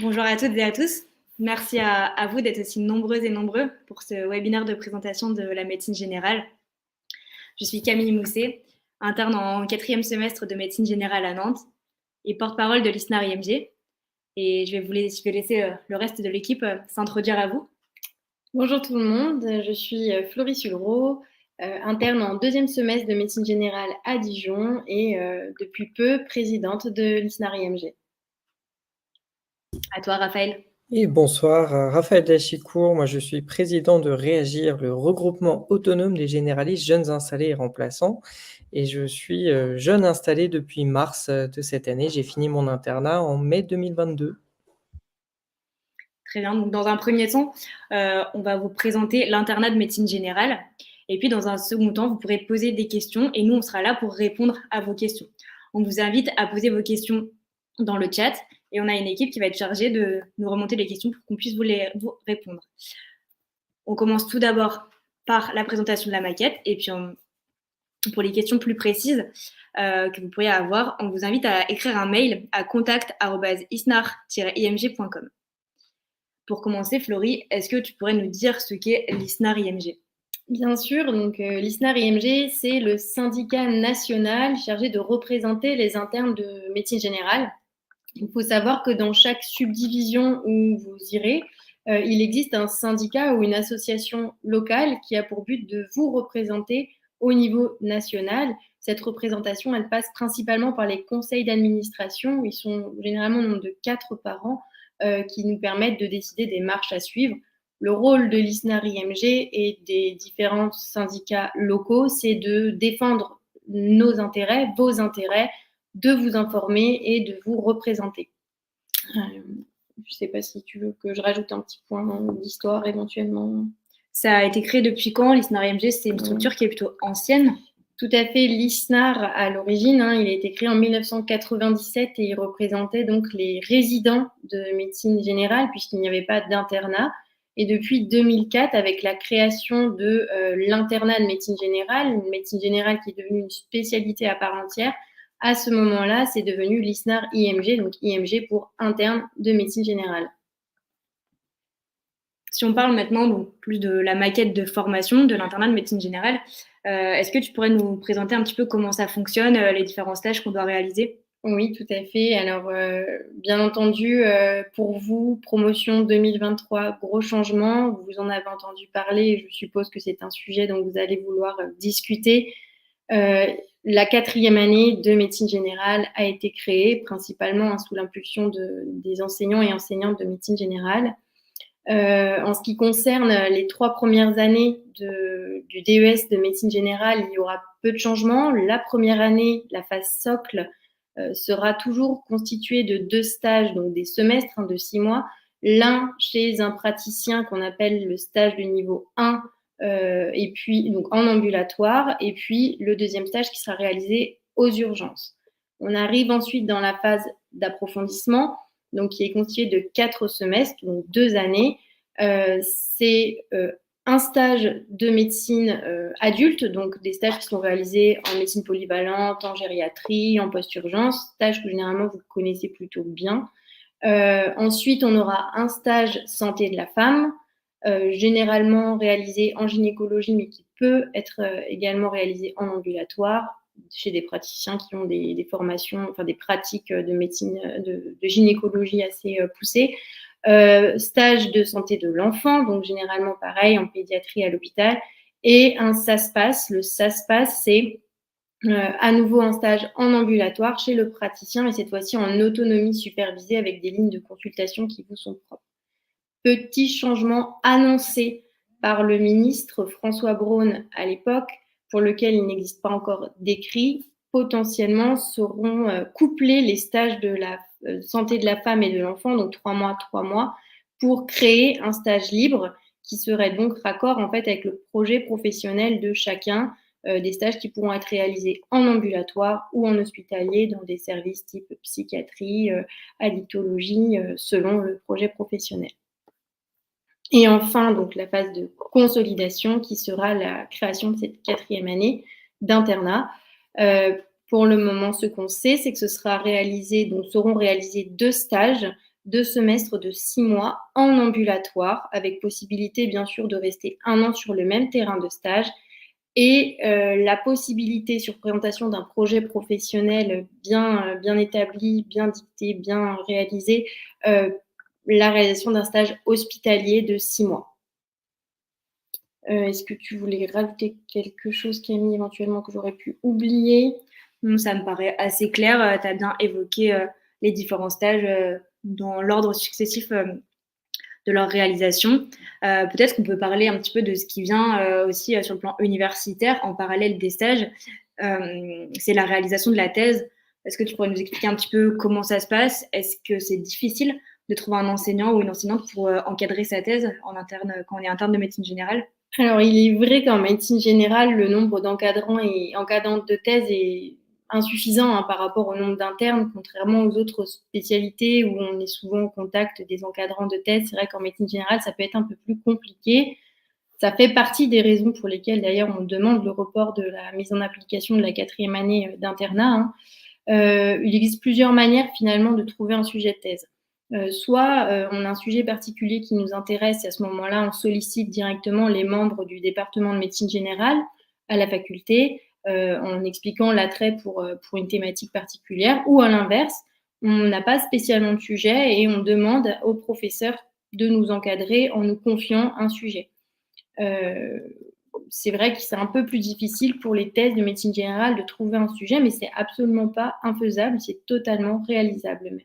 Bonjour à toutes et à tous. Merci à vous d'être aussi nombreuses et nombreux pour ce webinaire de présentation de la médecine générale. Je suis Camille Mousset, interne en 4e semestre de médecine générale à Nantes et porte-parole de l'ISNAR IMG. Et je vais laisser le reste de l'équipe s'introduire à vous. Bonjour tout le monde, je suis Florie Sulreau, interne en 2e semestre de médecine générale à Dijon et depuis peu présidente de l'ISNAR IMG. À toi, Raphaël. Et bonsoir, Raphaël Dachicourt. Moi, je suis président de Réagir, le regroupement autonome des généralistes jeunes installés et remplaçants. Et je suis jeune installé depuis mars de cette année. J'ai fini mon internat en mai 2022. Très bien. Donc, dans un premier temps, on va vous présenter l'internat de médecine générale. Et puis, dans un second temps, vous pourrez poser des questions et nous, on sera là pour répondre à vos questions. On vous invite à poser vos questions dans le chat et on a une équipe qui va être chargée de nous remonter les questions pour qu'on puisse vous répondre. On commence tout d'abord par la présentation de la maquette et puis pour les questions plus précises que vous pourriez avoir, on vous invite à écrire un mail à contact@isnar-img.com. Pour commencer, Florie, est-ce que tu pourrais nous dire ce qu'est l'ISNAR IMG? Bien sûr, donc l'ISNAR IMG, c'est le syndicat national chargé de représenter les internes de médecine générale. Il faut savoir que dans chaque subdivision où vous irez, il existe un syndicat ou une association locale qui a pour but de vous représenter au niveau national. Cette représentation, elle passe principalement par les conseils d'administration. Ils sont généralement au nombre de 4 par an qui nous permettent de décider des marches à suivre. Le rôle de l'ISNAR IMG et des différents syndicats locaux, c'est de défendre nos intérêts, vos intérêts, de vous informer et de vous représenter. Je ne sais pas si tu veux que je rajoute un petit point d'histoire éventuellement. Ça a été créé depuis quand, l'ISNAR IMG? C'est une structure qui est plutôt ancienne. Tout à fait, l'ISNAR à l'origine, il a été créé en 1997 et il représentait donc les résidents de médecine générale puisqu'il n'y avait pas d'internat. Et depuis 2004, avec la création de l'internat de médecine générale, une médecine générale qui est devenue une spécialité à part entière, à ce moment-là, c'est devenu l'ISNAR IMG, donc IMG pour interne de médecine générale. Si on parle maintenant donc, plus de la maquette de formation de l'internat de médecine générale, est-ce que tu pourrais nous présenter un petit peu comment ça fonctionne, les différents stages qu'on doit réaliser? Oui, tout à fait. Alors, bien entendu, pour vous, promotion 2023, gros changement. Vous en avez entendu parler. Je suppose que c'est un sujet dont vous allez vouloir discuter. La 4e année de médecine générale a été créée principalement sous l'impulsion des enseignants et enseignantes de médecine générale. En ce qui concerne les 3 premières années du DES de médecine générale, il y aura peu de changements. La première année, la phase socle, sera toujours constituée de 2 stages, donc des semestres de 6 mois. L'un chez un praticien qu'on appelle le stage de niveau 1, et puis donc en ambulatoire, et puis le 2e stage qui sera réalisé aux urgences. On arrive ensuite dans la phase d'approfondissement, donc qui est constituée de 4 semestres, donc 2 années. C'est un stage de médecine adulte, donc des stages qui sont réalisés en médecine polyvalente, en gériatrie, en post-urgence, stages que généralement vous connaissez plutôt bien. Ensuite, on aura un stage santé de la femme, généralement réalisé en gynécologie, mais qui peut être également réalisé en ambulatoire chez des praticiens qui ont des formations, enfin des pratiques de médecine, de gynécologie assez poussées. Stage de santé de l'enfant, donc généralement pareil en pédiatrie à l'hôpital, et un SASPAS. Le SASPAS, c'est à nouveau un stage en ambulatoire chez le praticien, et cette fois-ci en autonomie supervisée avec des lignes de consultation qui vous sont propres. Petit changement annoncé par le ministre François Braun à l'époque, pour lequel il n'existe pas encore d'écrit. Potentiellement seront couplés les stages de la santé de la femme et de l'enfant, donc 3 mois, pour créer un stage libre qui serait donc raccord en fait avec le projet professionnel de chacun, des stages qui pourront être réalisés en ambulatoire ou en hospitalier dans des services type psychiatrie, addictologie, selon le projet professionnel. Et enfin, donc la phase de consolidation qui sera la création de cette 4e année d'internat. Pour le moment, ce qu'on sait, c'est que ce sera réalisé, donc seront réalisés 2 stages 2 semestres de 6 mois en ambulatoire, avec possibilité bien sûr de rester 1 an sur le même terrain de stage et la possibilité sur présentation d'un projet professionnel bien établi, bien dicté, bien réalisé, la réalisation d'un stage hospitalier de 6 mois. Est-ce que tu voulais rajouter quelque chose, Camille, éventuellement que j'aurais pu oublier? Ça me paraît assez clair. Tu as bien évoqué les différents stages dans l'ordre successif de leur réalisation. Peut-être qu'on peut parler un petit peu de ce qui vient aussi sur le plan universitaire en parallèle des stages. C'est la réalisation de la thèse. Est-ce que tu pourrais nous expliquer un petit peu comment ça se passe? Est-ce que c'est difficile de trouver un enseignant ou une enseignante pour encadrer sa thèse en interne quand on est interne de médecine générale? Alors, il est vrai qu'en médecine générale, le nombre d'encadrants et encadrantes de thèse est insuffisant par rapport au nombre d'internes, contrairement aux autres spécialités où on est souvent au contact des encadrants de thèse. C'est vrai qu'en médecine générale, ça peut être un peu plus compliqué. Ça fait partie des raisons pour lesquelles, d'ailleurs, on demande le report de la mise en application de la 4e année d'internat. Il existe plusieurs manières, finalement, de trouver un sujet de thèse. Soit on a un sujet particulier qui nous intéresse et à ce moment-là, on sollicite directement les membres du département de médecine générale à la faculté en expliquant l'attrait pour une thématique particulière, ou à l'inverse, on n'a pas spécialement de sujet et on demande aux professeurs de nous encadrer en nous confiant un sujet. C'est vrai que c'est un peu plus difficile pour les thèses de médecine générale de trouver un sujet, mais c'est absolument pas infaisable, c'est totalement réalisable même.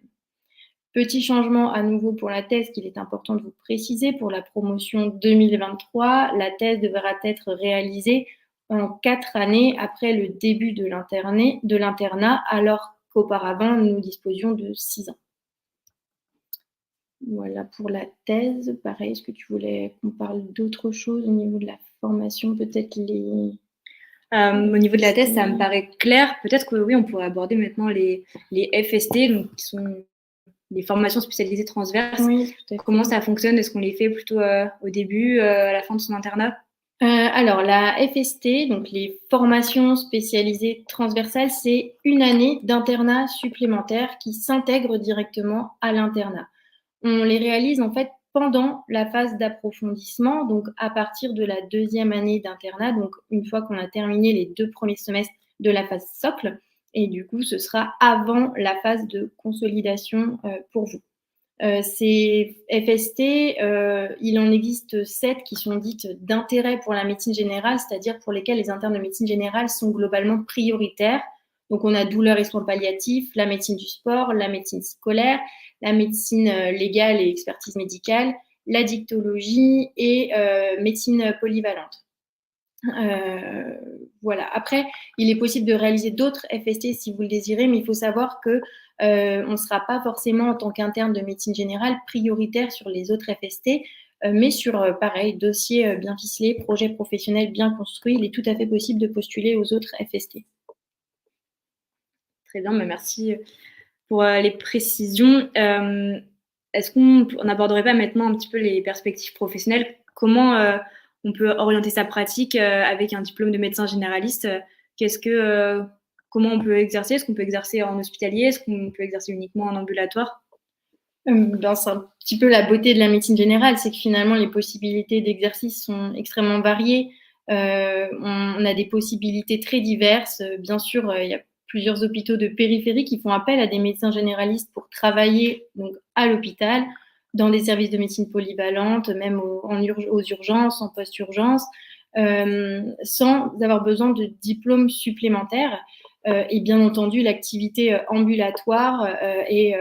Petit changement à nouveau pour la thèse qu'il est important de vous préciser. Pour la promotion 2023, la thèse devra être réalisée en 4 années après le début de l'internat, alors qu'auparavant, nous disposions de 6 ans. Voilà pour la thèse. Pareil, est-ce que tu voulais qu'on parle d'autre chose au niveau de la formation, peut-être les... Au niveau de la thèse, ça me paraît clair. Peut-être que oui, on pourrait aborder maintenant les FST, donc, qui sont des formations spécialisées transverses. Oui, tout à fait. Comment ça fonctionne? Est-ce qu'on les fait plutôt au début, à la fin de son internat? Alors, la FST, donc les formations spécialisées transversales, c'est une année d'internat supplémentaire qui s'intègre directement à l'internat. On les réalise en fait pendant la phase d'approfondissement, donc à partir de la 2e année d'internat, donc une fois qu'on a terminé les 2 premiers semestres de la phase socle, et du coup, ce sera avant la phase de consolidation pour vous. Ces FST, il en existe 7 qui sont dites d'intérêt pour la médecine générale, c'est-à-dire pour lesquelles les internes de médecine générale sont globalement prioritaires. Donc, on a douleurs et soins palliatifs, la médecine du sport, la médecine scolaire, la médecine légale et expertise médicale, la dictologie et médecine polyvalente. Voilà. Après, il est possible de réaliser d'autres FST si vous le désirez, mais il faut savoir que on ne sera pas forcément, en tant qu'interne de médecine générale, prioritaire sur les autres FST, mais sur, pareil, dossier bien ficelé, projet professionnel bien construit, il est tout à fait possible de postuler aux autres FST. Très bien, merci pour les précisions. Est-ce qu'on n'aborderait pas maintenant un petit peu les perspectives professionnelles? Comment on peut orienter sa pratique avec un diplôme de médecin généraliste? Comment on peut exercer? Est-ce qu'on peut exercer en hospitalier? Est-ce qu'on peut exercer uniquement en ambulatoire? C'est un petit peu la beauté de la médecine générale, c'est que finalement les possibilités d'exercice sont extrêmement variées. On a des possibilités très diverses. Bien sûr, il y a plusieurs hôpitaux de périphérie qui font appel à des médecins généralistes pour travailler donc, à l'hôpital, dans des services de médecine polyvalente, même aux urgences, en post-urgence, sans avoir besoin de diplômes supplémentaires. Et bien entendu, l'activité ambulatoire est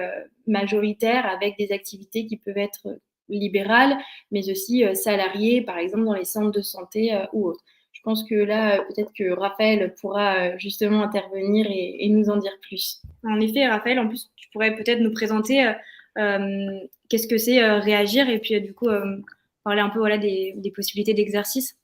majoritaire avec des activités qui peuvent être libérales, mais aussi salariées, par exemple dans les centres de santé ou autres. Je pense que là, peut-être que Raphaël pourra justement intervenir et nous en dire plus. En effet, Raphaël, en plus, tu pourrais peut-être nous présenter qu'est-ce que c'est réagir et puis du coup parler un peu des possibilités d'exercice.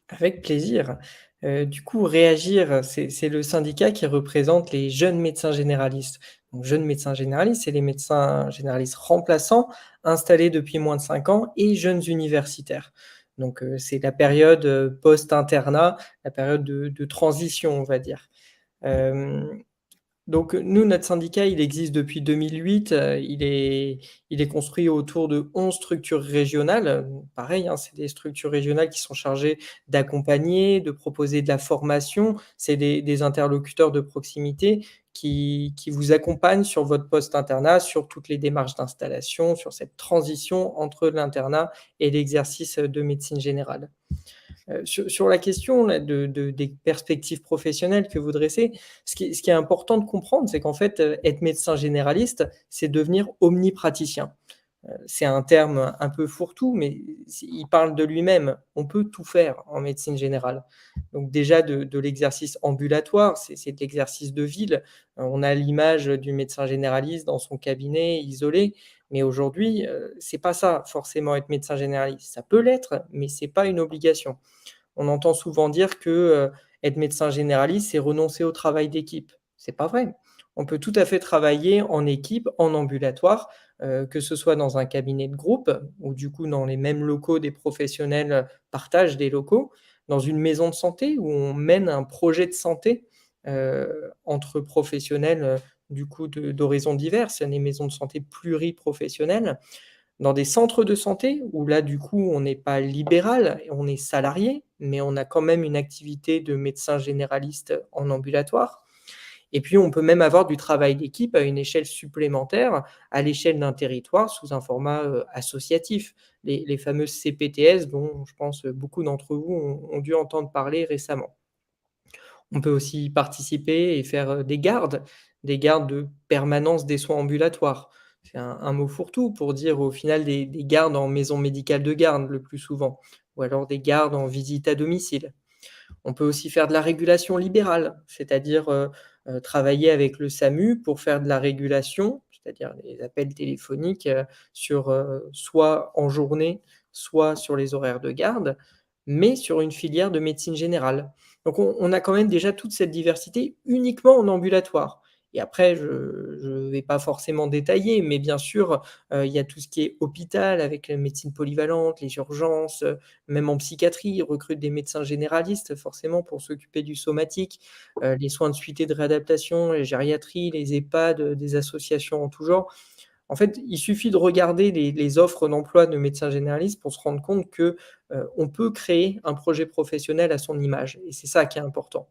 Avec plaisir. Du coup, Réagir, c'est le syndicat qui représente les jeunes médecins généralistes. Donc, jeunes médecins généralistes, c'est les médecins généralistes remplaçants, installés depuis moins de 5 ans, et jeunes universitaires. Donc, c'est la période post-internat, la période de transition, on va dire. Donc nous, notre syndicat, il existe depuis 2008. Il est construit autour de 11 structures régionales. Pareil, hein, c'est des structures régionales qui sont chargées d'accompagner, de proposer de la formation. C'est des interlocuteurs de proximité qui vous accompagnent sur votre post-internat, sur toutes les démarches d'installation, sur cette transition entre l'internat et l'exercice de médecine générale. Sur la question là, des perspectives professionnelles que vous dressez, ce qui est important de comprendre, c'est qu'en fait, être médecin généraliste, c'est devenir omnipraticien. C'est un terme un peu fourre-tout, mais il parle de lui-même. On peut tout faire en médecine générale. Donc déjà de l'exercice ambulatoire, c'est de l'exercice de ville. On a l'image du médecin généraliste dans son cabinet isolé, mais aujourd'hui, c'est pas ça forcément être médecin généraliste. Ça peut l'être, mais c'est pas une obligation. On entend souvent dire que être médecin généraliste, c'est renoncer au travail d'équipe. C'est pas vrai. On peut tout à fait travailler en équipe, en ambulatoire, que ce soit dans un cabinet de groupe, ou du coup dans les mêmes locaux, des professionnels partagent des locaux, dans une maison de santé où on mène un projet de santé entre professionnels du coup d'horizons diverses, les maisons de santé pluriprofessionnelles, dans des centres de santé où là, du coup, on n'est pas libéral, on est salarié, mais on a quand même une activité de médecin généraliste en ambulatoire. Et puis, on peut même avoir du travail d'équipe à une échelle supplémentaire, à l'échelle d'un territoire, sous un format associatif. Les fameuses CPTS, dont je pense beaucoup d'entre vous ont dû entendre parler récemment. On peut aussi participer et faire des gardes de permanence des soins ambulatoires. C'est un mot fourre-tout pour dire au final des gardes en maison médicale de garde le plus souvent, ou alors des gardes en visite à domicile. On peut aussi faire de la régulation libérale, c'est-à-dire travailler avec le SAMU pour faire de la régulation, c'est-à-dire les appels téléphoniques sur soit en journée, soit sur les horaires de garde, mais sur une filière de médecine générale. Donc on a quand même déjà toute cette diversité uniquement en ambulatoire. Et après, je ne vais pas forcément détailler, mais bien sûr, il y a tout ce qui est hôpital avec la médecine polyvalente, les urgences, même en psychiatrie, ils recrutent des médecins généralistes forcément pour s'occuper du somatique, les soins de suite et de réadaptation, les gériatries, les EHPAD, des associations en tout genre. En fait, il suffit de regarder les offres d'emploi de médecins généralistes pour se rendre compte que on peut créer un projet professionnel à son image. Et c'est ça qui est important.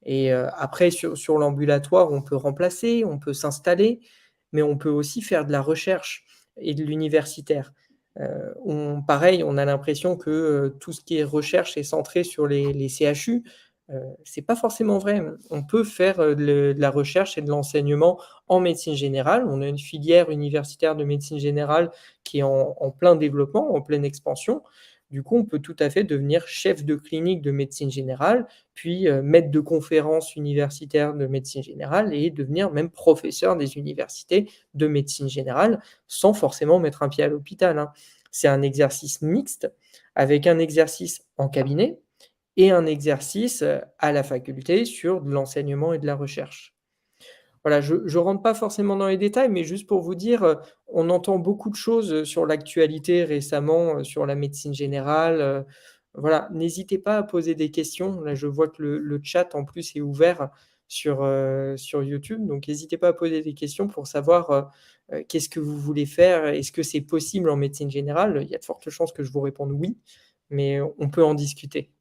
Et après, sur l'ambulatoire, on peut remplacer, on peut s'installer, mais on peut aussi faire de la recherche et de l'universitaire. Pareil, on a l'impression que tout ce qui est recherche est centré sur les CHU. C'est pas forcément vrai. On peut faire de la recherche et de l'enseignement en médecine générale. On a une filière universitaire de médecine générale qui est en plein développement, en pleine expansion. Du coup, on peut tout à fait devenir chef de clinique de médecine générale, puis maître de conférences universitaires de médecine générale et devenir même professeur des universités de médecine générale sans forcément mettre un pied à l'hôpital, hein. C'est un exercice mixte avec un exercice en cabinet et un exercice à la faculté sur de l'enseignement et de la recherche. Voilà, je ne rentre pas forcément dans les détails, mais juste pour vous dire, on entend beaucoup de choses sur l'actualité récemment, sur la médecine générale. Voilà, n'hésitez pas à poser des questions. Là, je vois que le chat en plus est ouvert sur YouTube, donc n'hésitez pas à poser des questions pour savoir qu'est-ce que vous voulez faire. Est-ce que c'est possible en médecine générale? Il y a de fortes chances que je vous réponde oui, mais on peut en discuter.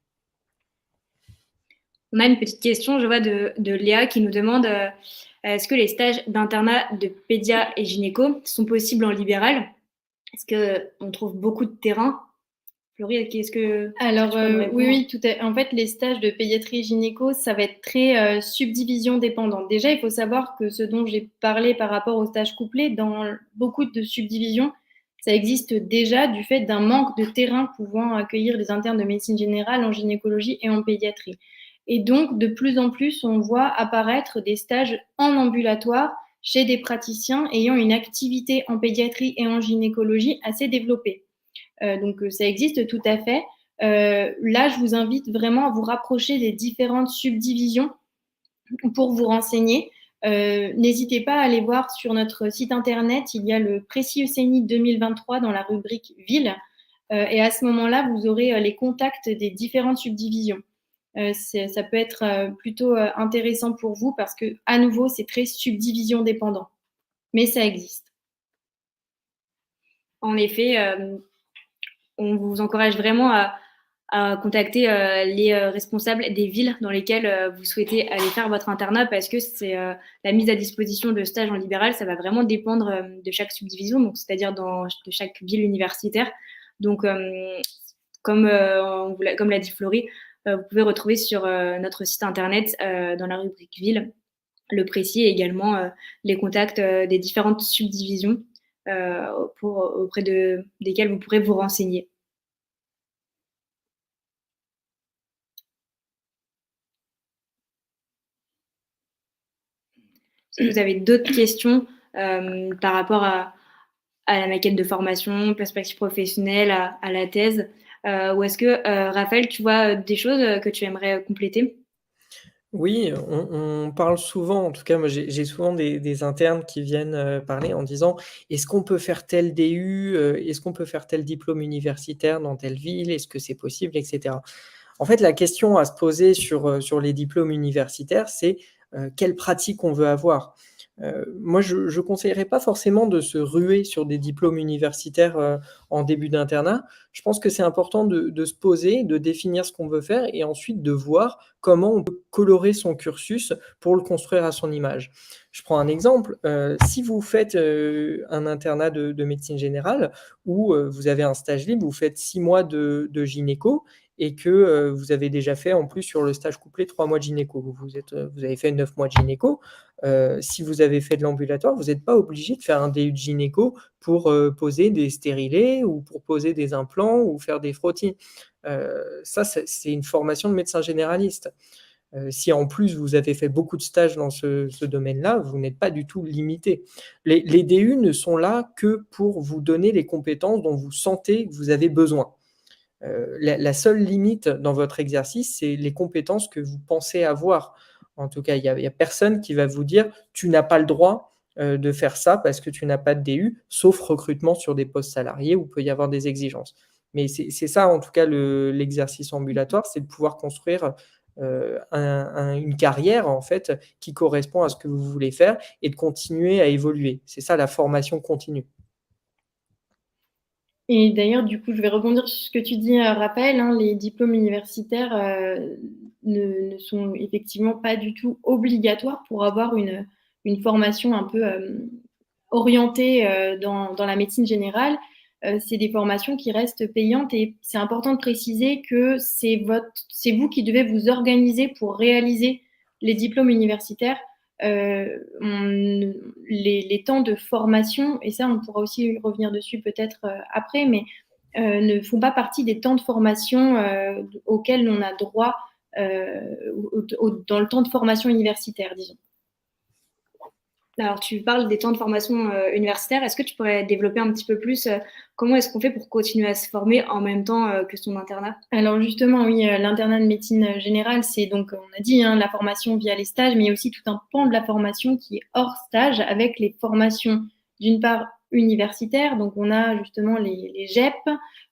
On a une petite question, je vois, de Léa qui nous demande est-ce que les stages d'internat de pédia et gynéco sont possibles en libéral? Est-ce qu'on trouve beaucoup de terrain? Florie, qu'est-ce que Alors, tu peux me répondre? oui, en fait, les stages de pédiatrie et gynéco, ça va être très subdivision dépendante. Déjà, il faut savoir que ce dont j'ai parlé par rapport aux stages couplés, dans beaucoup de subdivisions, ça existe déjà du fait d'un manque de terrain pouvant accueillir les internes de médecine générale en gynécologie et en pédiatrie. Et donc, de plus en plus, on voit apparaître des stages en ambulatoire chez des praticiens ayant une activité en pédiatrie et en gynécologie assez développée. Donc, ça existe tout à fait. Là, je vous invite vraiment à vous rapprocher des différentes subdivisions pour vous renseigner. N'hésitez pas à aller voir sur notre site internet, il y a le Précis EUCENI 2023 dans la rubrique Ville. Et à ce moment-là, vous aurez les contacts des différentes subdivisions. Ça peut être plutôt intéressant pour vous parce que, à nouveau, c'est très subdivision dépendant. Mais ça existe. En effet, on vous encourage vraiment à contacter les responsables des villes dans lesquelles vous souhaitez aller faire votre internat parce que c'est la mise à disposition de stages en libéral, ça va vraiment dépendre de chaque subdivision, donc c'est-à-dire de chaque ville universitaire. Donc, comme l'a dit Florie, vous pouvez retrouver sur notre site internet, dans la rubrique ville, le précis et également les contacts des différentes subdivisions auprès desquelles vous pourrez vous renseigner. Est-ce que vous avez d'autres questions par rapport à la maquette de formation, perspective professionnelle, à la thèse ou est-ce que, Raphaël, tu vois des choses que tu aimerais compléter? Oui, on parle souvent, en tout cas moi j'ai souvent des internes qui viennent, parler en disant: «Est-ce qu'on peut faire tel DU? Est-ce qu'on peut faire tel diplôme universitaire dans telle ville? Est-ce que c'est possible?» et cetera. En fait, la question à se poser sur les diplômes universitaires, c'est, quelle pratique on veut avoir? Moi, je conseillerais pas forcément de se ruer sur des diplômes universitaires, en début d'internat. Je pense que c'est important de se poser, de définir ce qu'on veut faire et ensuite de voir comment on peut colorer son cursus pour le construire à son image. Je prends un exemple, si vous faites, un internat de médecine générale où, vous avez un stage libre, vous faites 6 mois de gynéco et que, vous avez déjà fait en plus sur le stage couplé 3 mois de gynéco. Vous avez fait 9 mois de gynéco. Si vous avez fait de l'ambulatoire, vous n'êtes pas obligé de faire un DU de gynéco pour, poser des stérilés ou pour poser des implants ou faire des frottis. Ça, c'est une formation de médecin généraliste. Si en plus vous avez fait beaucoup de stages dans ce domaine-là, vous n'êtes pas du tout limité. Les DU ne sont là que pour vous donner les compétences dont vous sentez que vous avez besoin. La seule limite dans votre exercice, c'est les compétences que vous pensez avoir. En tout cas, il y a personne qui va vous dire: «Tu n'as pas le droit, de faire ça parce que tu n'as pas de DU», sauf recrutement sur des postes salariés où il peut y avoir des exigences. Mais c'est ça en tout cas l'exercice ambulatoire, c'est de pouvoir construire, une carrière en fait qui correspond à ce que vous voulez faire et de continuer à évoluer. C'est ça la formation continue. Et d'ailleurs, du coup, je vais rebondir sur ce que tu dis, Raphaël, hein, les diplômes universitaires ne sont effectivement pas du tout obligatoires pour avoir une formation un peu orientée dans la médecine générale. C'est des formations qui restent payantes et c'est important de préciser que c'est vous qui devez vous organiser pour réaliser les diplômes universitaires. Les temps de formation, et ça on pourra aussi revenir dessus peut-être après, mais ne font pas partie des temps de formation auxquels on a droit dans le temps de formation universitaire, disons. Alors, tu parles des temps de formation universitaire. Est-ce que tu pourrais développer un petit peu plus comment est-ce qu'on fait pour continuer à se former en même temps que son internat? Alors justement, oui, l'internat de médecine générale, c'est donc, on a dit, hein, la formation via les stages, mais il y a aussi tout un pan de la formation qui est hors stage avec les formations, d'une part, universitaires. Donc, on a justement les GEP,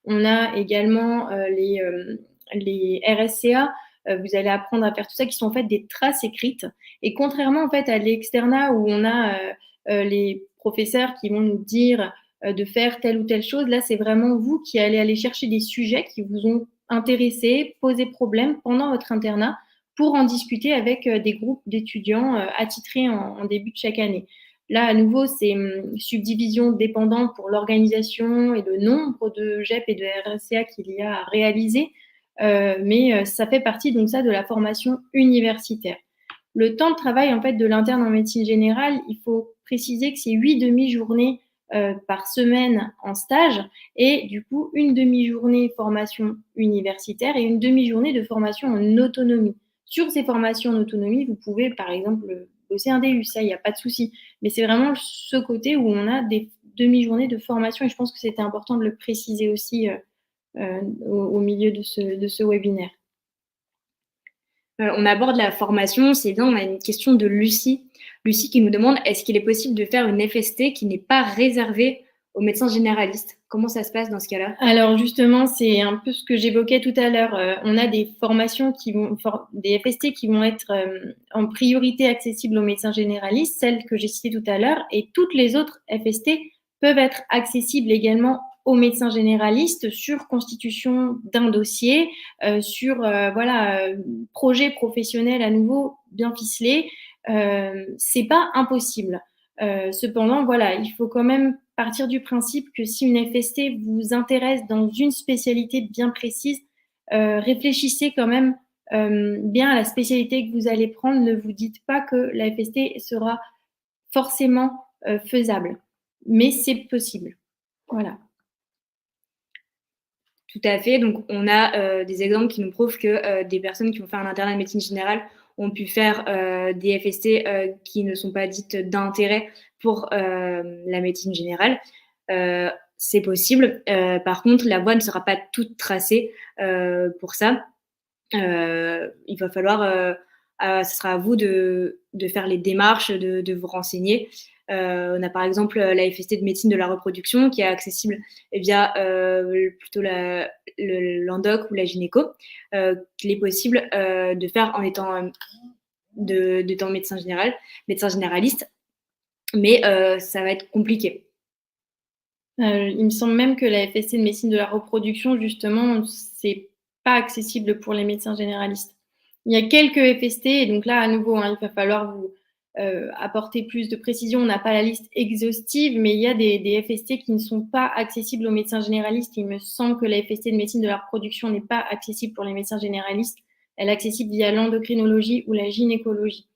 on a également les RSCA. Vous allez apprendre à faire tout ça, qui sont en fait des traces écrites. Et contrairement en fait à l'externat où on a les professeurs qui vont nous dire de faire telle ou telle chose, là c'est vraiment vous qui allez aller chercher des sujets qui vous ont intéressé, posé problème pendant votre internat pour en discuter avec des groupes d'étudiants attitrés en début de chaque année. Là, à nouveau, c'est subdivision dépendant pour l'organisation et le nombre de GEP et de RSCA qu'il y a à réaliser, mais ça fait partie donc ça de la formation universitaire. Le temps de travail en fait de l'interne en médecine générale, il faut préciser que c'est 8 demi-journées par semaine en stage et du coup une demi-journée formation universitaire et une demi-journée de formation en autonomie. Sur ces formations en autonomie, vous pouvez par exemple bosser un DU, ça il n'y a pas de souci. Mais c'est vraiment ce côté où on a des demi-journées de formation et je pense que c'était important de le préciser aussi au milieu de ce webinaire. On aborde la formation, c'est bien, on a une question de Lucie. Lucie qui nous demande est-ce qu'il est possible de faire une FST qui n'est pas réservée aux médecins généralistes? Comment ça se passe dans ce cas-là? Alors justement, c'est un peu ce que j'évoquais tout à l'heure. On a des formations des FST qui vont être en priorité accessibles aux médecins généralistes, celles que j'ai citées tout à l'heure, et toutes les autres FST peuvent être accessibles également aux médecins généralistes sur constitution d'un dossier, sur projet professionnel à nouveau bien ficelé. C'est pas impossible. Cependant, voilà, il faut quand même partir du principe que si une FST vous intéresse dans une spécialité bien précise, réfléchissez quand même bien à la spécialité que vous allez prendre. Ne vous dites pas que la FST sera forcément faisable, mais c'est possible. Voilà. Tout à fait. Donc, on a des exemples qui nous prouvent que des personnes qui ont fait un internat de médecine générale ont pu faire des FST qui ne sont pas dites d'intérêt pour la médecine générale. C'est possible. Par contre, la voie ne sera pas toute tracée pour ça. Il va falloir, ce sera à vous de faire les démarches, de vous renseigner. On a par exemple la FST de médecine de la reproduction qui est accessible via plutôt l'endoc ou la gynéco, qu'il est possible de faire en étant médecin généraliste, mais ça va être compliqué. Il me semble même que la FST de médecine de la reproduction, justement, c'est pas accessible pour les médecins généralistes. Il y a quelques FST, et donc là, à nouveau, il va falloir vous apporter plus de précision. On n'a pas la liste exhaustive, mais il y a des FST qui ne sont pas accessibles aux médecins généralistes. Il me semble que la FST de médecine de la reproduction n'est pas accessible pour les médecins généralistes. Elle est accessible via l'endocrinologie ou la gynécologie.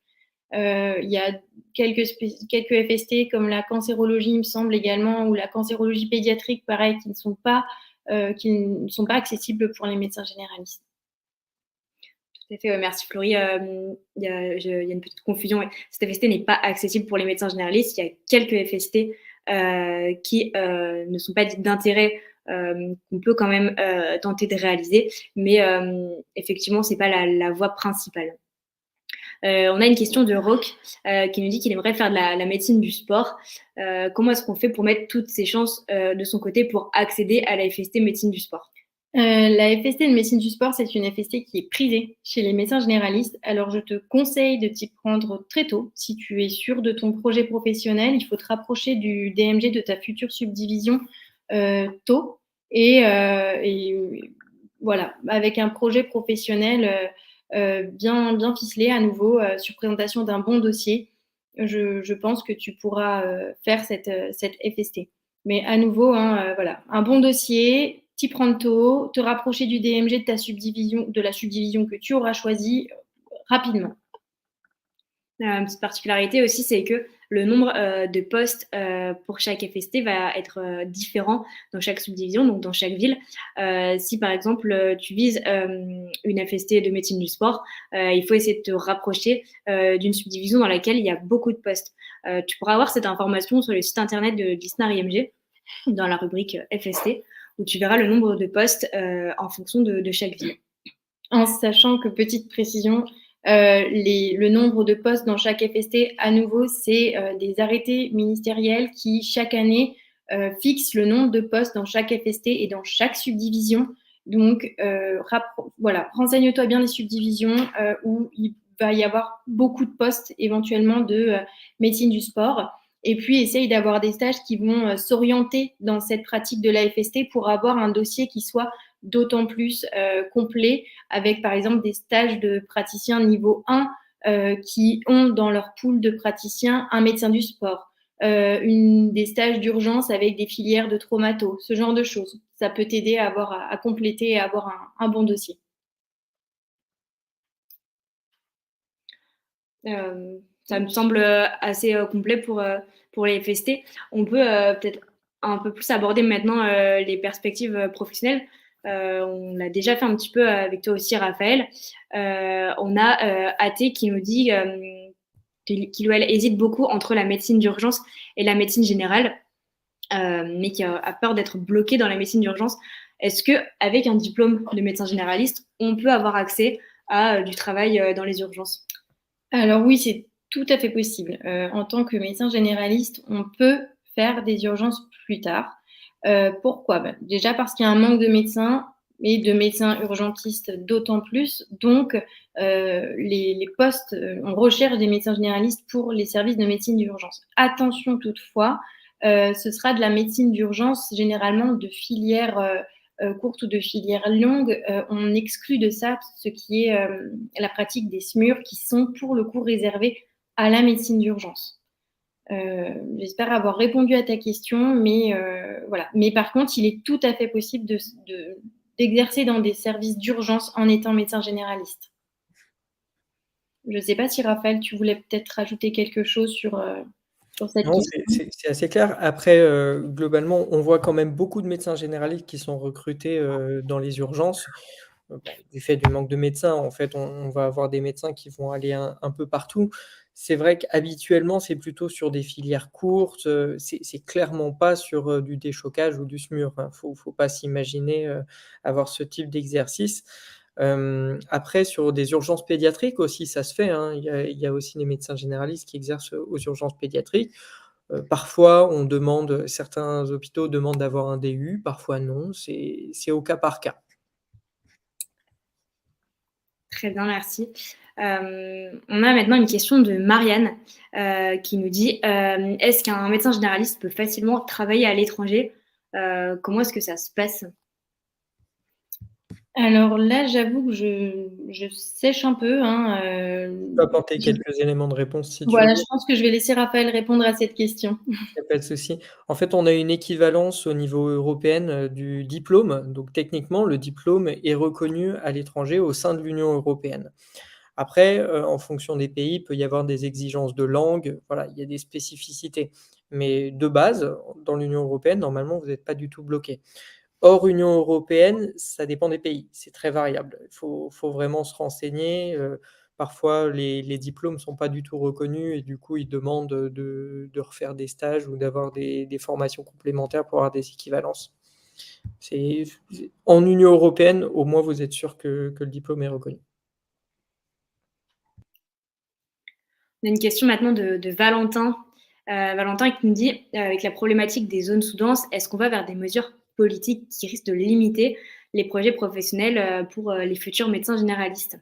Il y a quelques FST comme la cancérologie, il me semble également, ou la cancérologie pédiatrique, pareil, qui ne sont pas accessibles pour les médecins généralistes. Tout à fait, merci Florie. Il y a une petite confusion. Cette FST n'est pas accessible pour les médecins généralistes. Il y a quelques FST qui ne sont pas dites d'intérêt, qu'on peut quand même tenter de réaliser, mais effectivement, ce n'est pas la voie principale. On a une question de Roque qui nous dit qu'il aimerait faire de la médecine du sport. Comment est-ce qu'on fait pour mettre toutes ses chances de son côté pour accéder à la FST médecine du sport? La FST de médecine du sport, c'est une FST qui est privée chez les médecins généralistes. Alors, je te conseille de t'y prendre très tôt. Si tu es sûr de ton projet professionnel, il faut te rapprocher du DMG de ta future subdivision tôt. Et voilà, avec un projet professionnel bien ficelé à nouveau, sur présentation d'un bon dossier, je pense que tu pourras faire cette FST. Mais à nouveau, voilà, un bon dossier, t'y prendre tôt, te rapprocher du DMG de la subdivision que tu auras choisie rapidement. Une petite particularité aussi, c'est que le nombre de postes pour chaque FST va être différent dans chaque subdivision, donc dans chaque ville. Si par exemple tu vises une FST de médecine du sport, il faut essayer de te rapprocher d'une subdivision dans laquelle il y a beaucoup de postes. Tu pourras avoir cette information sur le site internet de l'ISNAR IMG, dans la rubrique FST, où tu verras le nombre de postes en fonction de chaque ville. En sachant que, petite précision, le nombre de postes dans chaque FST, à nouveau, c'est des arrêtés ministériels qui, chaque année, fixent le nombre de postes dans chaque FST et dans chaque subdivision. Donc, voilà, renseigne-toi bien les subdivisions où il va y avoir beaucoup de postes éventuellement de médecine du sport. Et puis, essaye d'avoir des stages qui vont s'orienter dans cette pratique de la FST pour avoir un dossier qui soit d'autant plus complet, avec par exemple des stages de praticiens niveau 1 qui ont dans leur pool de praticiens un médecin du sport, des stages d'urgence avec des filières de traumato, ce genre de choses. Ça peut t'aider à compléter et à avoir un bon dossier. Ça me semble assez complet pour les FST. On peut peut-être un peu plus aborder maintenant les perspectives professionnelles. On l'a déjà fait un petit peu avec toi aussi, Raphaël. On a AT qui nous dit qu'il ou elle hésite beaucoup entre la médecine d'urgence et la médecine générale, mais qui a peur d'être bloqué dans la médecine d'urgence. Est-ce qu'avec un diplôme de médecin généraliste, on peut avoir accès à du travail dans les urgences? Alors oui, c'est tout à fait possible. En tant que médecin généraliste, on peut faire des urgences plus tard. Pourquoi? Déjà parce qu'il y a un manque de médecins et de médecins urgentistes d'autant plus. Donc, les postes, on recherche des médecins généralistes pour les services de médecine d'urgence. Attention toutefois, ce sera de la médecine d'urgence généralement de filière courte ou de filière longue. On exclut de ça ce qui est la pratique des SMUR qui sont pour le coup réservés à la médecine d'urgence. J'espère avoir répondu à ta question, mais voilà. Mais par contre, il est tout à fait possible d'exercer dans des services d'urgence en étant médecin généraliste. Je ne sais pas si Raphaël, tu voulais peut-être rajouter quelque chose sur cette Non, question. c'est assez clair. Après, globalement, on voit quand même beaucoup de médecins généralistes qui sont recrutés dans les urgences. Du fait du manque de médecins, en fait, on va avoir des médecins qui vont aller un peu partout. C'est vrai qu'habituellement, c'est plutôt sur des filières courtes, c'est clairement pas sur du déchocage ou du SMUR, hein. Faut pas s'imaginer avoir ce type d'exercice. Après, sur des urgences pédiatriques aussi, ça se fait, hein. Il y a aussi des médecins généralistes qui exercent aux urgences pédiatriques. Parfois, certains hôpitaux demandent d'avoir un DU, parfois non, c'est au cas par cas. Très bien, merci. On a maintenant une question de Marianne qui nous dit est-ce qu'un médecin généraliste peut facilement travailler à l'étranger? Comment est-ce que ça se passe? Alors là, j'avoue que je sèche un peu, hein, Je peux apporter quelques éléments de réponse si tu veux. voilà, je pense que je vais laisser Raphaël répondre à cette question. Il y a pas de souci. En fait, on a une équivalence au niveau européen, du diplôme. Donc techniquement, le diplôme est reconnu à l'étranger au sein de l'Union européenne. Après, en fonction des pays, il peut y avoir des exigences de langue, voilà, il y a des spécificités. Mais de base, dans l'Union européenne, normalement, vous n'êtes pas du tout bloqué. Hors Union européenne, ça dépend des pays, c'est très variable. Il faut vraiment se renseigner, parfois les diplômes ne sont pas du tout reconnus et du coup, ils demandent, de refaire des stages ou d'avoir des formations complémentaires pour avoir des équivalences. C'est en Union européenne, au moins vous êtes sûr que le diplôme est reconnu. On a une question maintenant de Valentin. Valentin qui nous dit avec la problématique des zones sous-denses, est-ce qu'on va vers des mesures politiques qui risquent de limiter les projets professionnels pour les futurs médecins généralistes?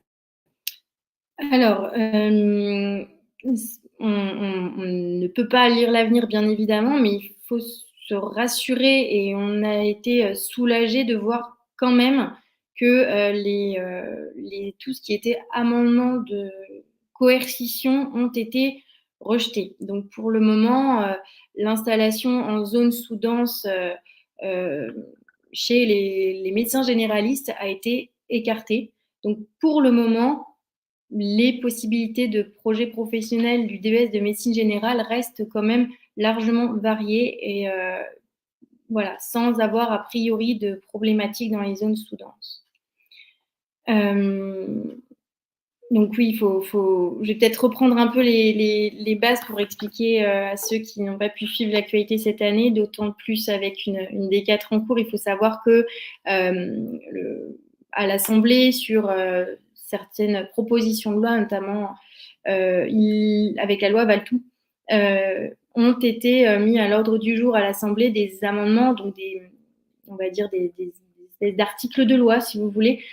Alors, on ne peut pas lire l'avenir, bien évidemment, mais il faut se rassurer et on a été soulagés de voir quand même que tout ce qui était amendement de coercition ont été rejetés. Donc, pour le moment, l'installation en zone sous-dense chez les médecins généralistes a été écartée. Donc, pour le moment, les possibilités de projets professionnels du DES de médecine générale restent quand même largement variées et voilà, sans avoir a priori de problématiques dans les zones sous-denses. Donc oui, je vais peut-être reprendre un peu les bases pour expliquer à ceux qui n'ont pas pu suivre l'actualité cette année, d'autant plus avec une D4 en cours. Il faut savoir que à l'Assemblée, sur certaines propositions de loi, notamment avec la loi Valtou, ont été mis à l'ordre du jour à l'Assemblée des amendements, donc on va dire des espèces d'articles de loi, si vous voulez,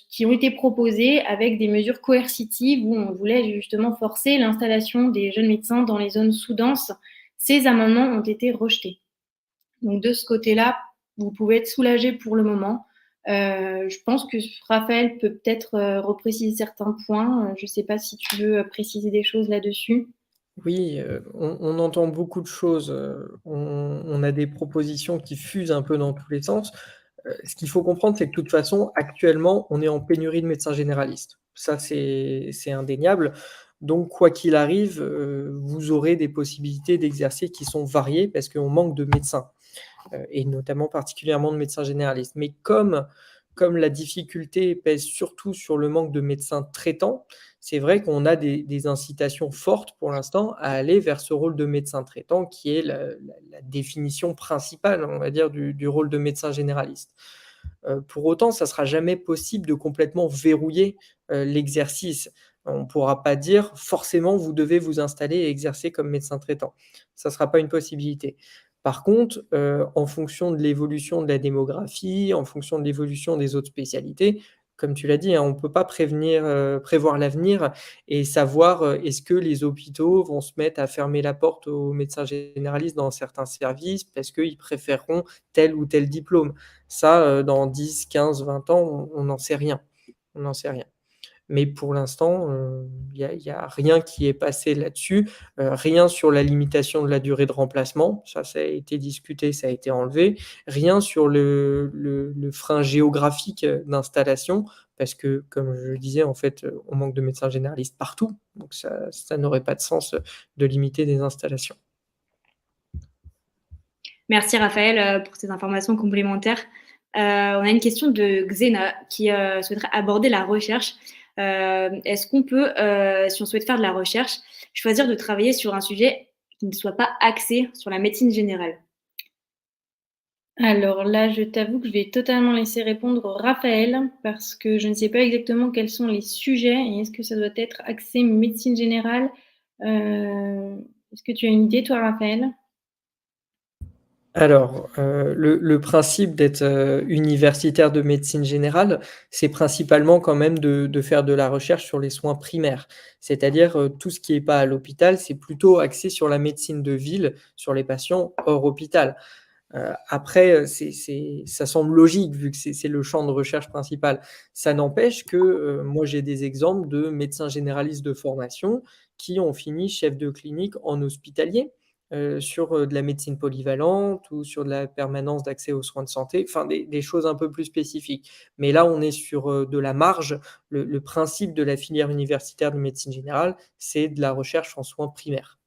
qui ont été proposés avec des mesures coercitives où on voulait justement forcer l'installation des jeunes médecins dans les zones sous-denses. Ces amendements ont été rejetés. Donc de ce côté-là, vous pouvez être soulagé pour le moment. Je pense que Raphaël peut peut-être repréciser certains points. Je ne sais pas si tu veux préciser des choses là-dessus. Oui, on entend beaucoup de choses, on a des propositions qui fusent un peu dans tous les sens. Ce qu'il faut comprendre, c'est que de toute façon, actuellement, on est en pénurie de médecins généralistes. Ça, c'est indéniable. Donc quoi qu'il arrive, vous aurez des possibilités d'exercer qui sont variées parce qu'on manque de médecins, et notamment particulièrement de médecins généralistes. Mais comme la difficulté pèse surtout sur le manque de médecins traitants, c'est vrai qu'on a des incitations fortes pour l'instant à aller vers ce rôle de médecin traitant qui est la définition principale, on va dire, du rôle de médecin généraliste. Pour autant, ça ne sera jamais possible de complètement verrouiller l'exercice. On ne pourra pas dire forcément vous devez vous installer et exercer comme médecin traitant. Ça ne sera pas une possibilité. Par contre, en fonction de l'évolution de la démographie, en fonction de l'évolution des autres spécialités, comme tu l'as dit, hein, on ne peut pas prévoir l'avenir et savoir, est-ce que les hôpitaux vont se mettre à fermer la porte aux médecins généralistes dans certains services parce qu'ils préféreront tel ou tel diplôme. Ça, dans 10, 15, 20 ans, on n'en sait rien. On n'en sait rien. Mais pour l'instant, il y a rien qui est passé là-dessus, rien sur la limitation de la durée de remplacement, ça a été discuté, ça a été enlevé. Rien sur le frein géographique, d'installation parce que, comme je le disais, en fait, on manque de médecins généralistes partout, donc ça n'aurait pas de sens, de limiter des installations. Merci Raphaël pour ces informations complémentaires. On a une question de Xena qui souhaiterait aborder la recherche. Est-ce qu'on peut, si on souhaite faire de la recherche, choisir de travailler sur un sujet qui ne soit pas axé sur la médecine générale? Alors là, je t'avoue que je vais totalement laisser répondre Raphaël parce que je ne sais pas exactement quels sont les sujets et est-ce que ça doit être axé médecine générale? Est-ce que tu as une idée, toi, Raphaël? Alors, le principe d'être, universitaire de médecine générale, c'est principalement quand même de faire de la recherche sur les soins primaires. C'est-à-dire, tout ce qui est pas à l'hôpital, c'est plutôt axé sur la médecine de ville, sur les patients hors hôpital. Après, ça semble logique vu que c'est le champ de recherche principal. Ça n'empêche que, moi j'ai des exemples de médecins généralistes de formation qui ont fini chef de clinique en hospitalier, sur, de la médecine polyvalente ou sur de la permanence d'accès aux soins de santé, enfin des choses un peu plus spécifiques. Mais là, on est sur, de la marge. Le principe de la filière universitaire de médecine générale, c'est de la recherche en soins primaires.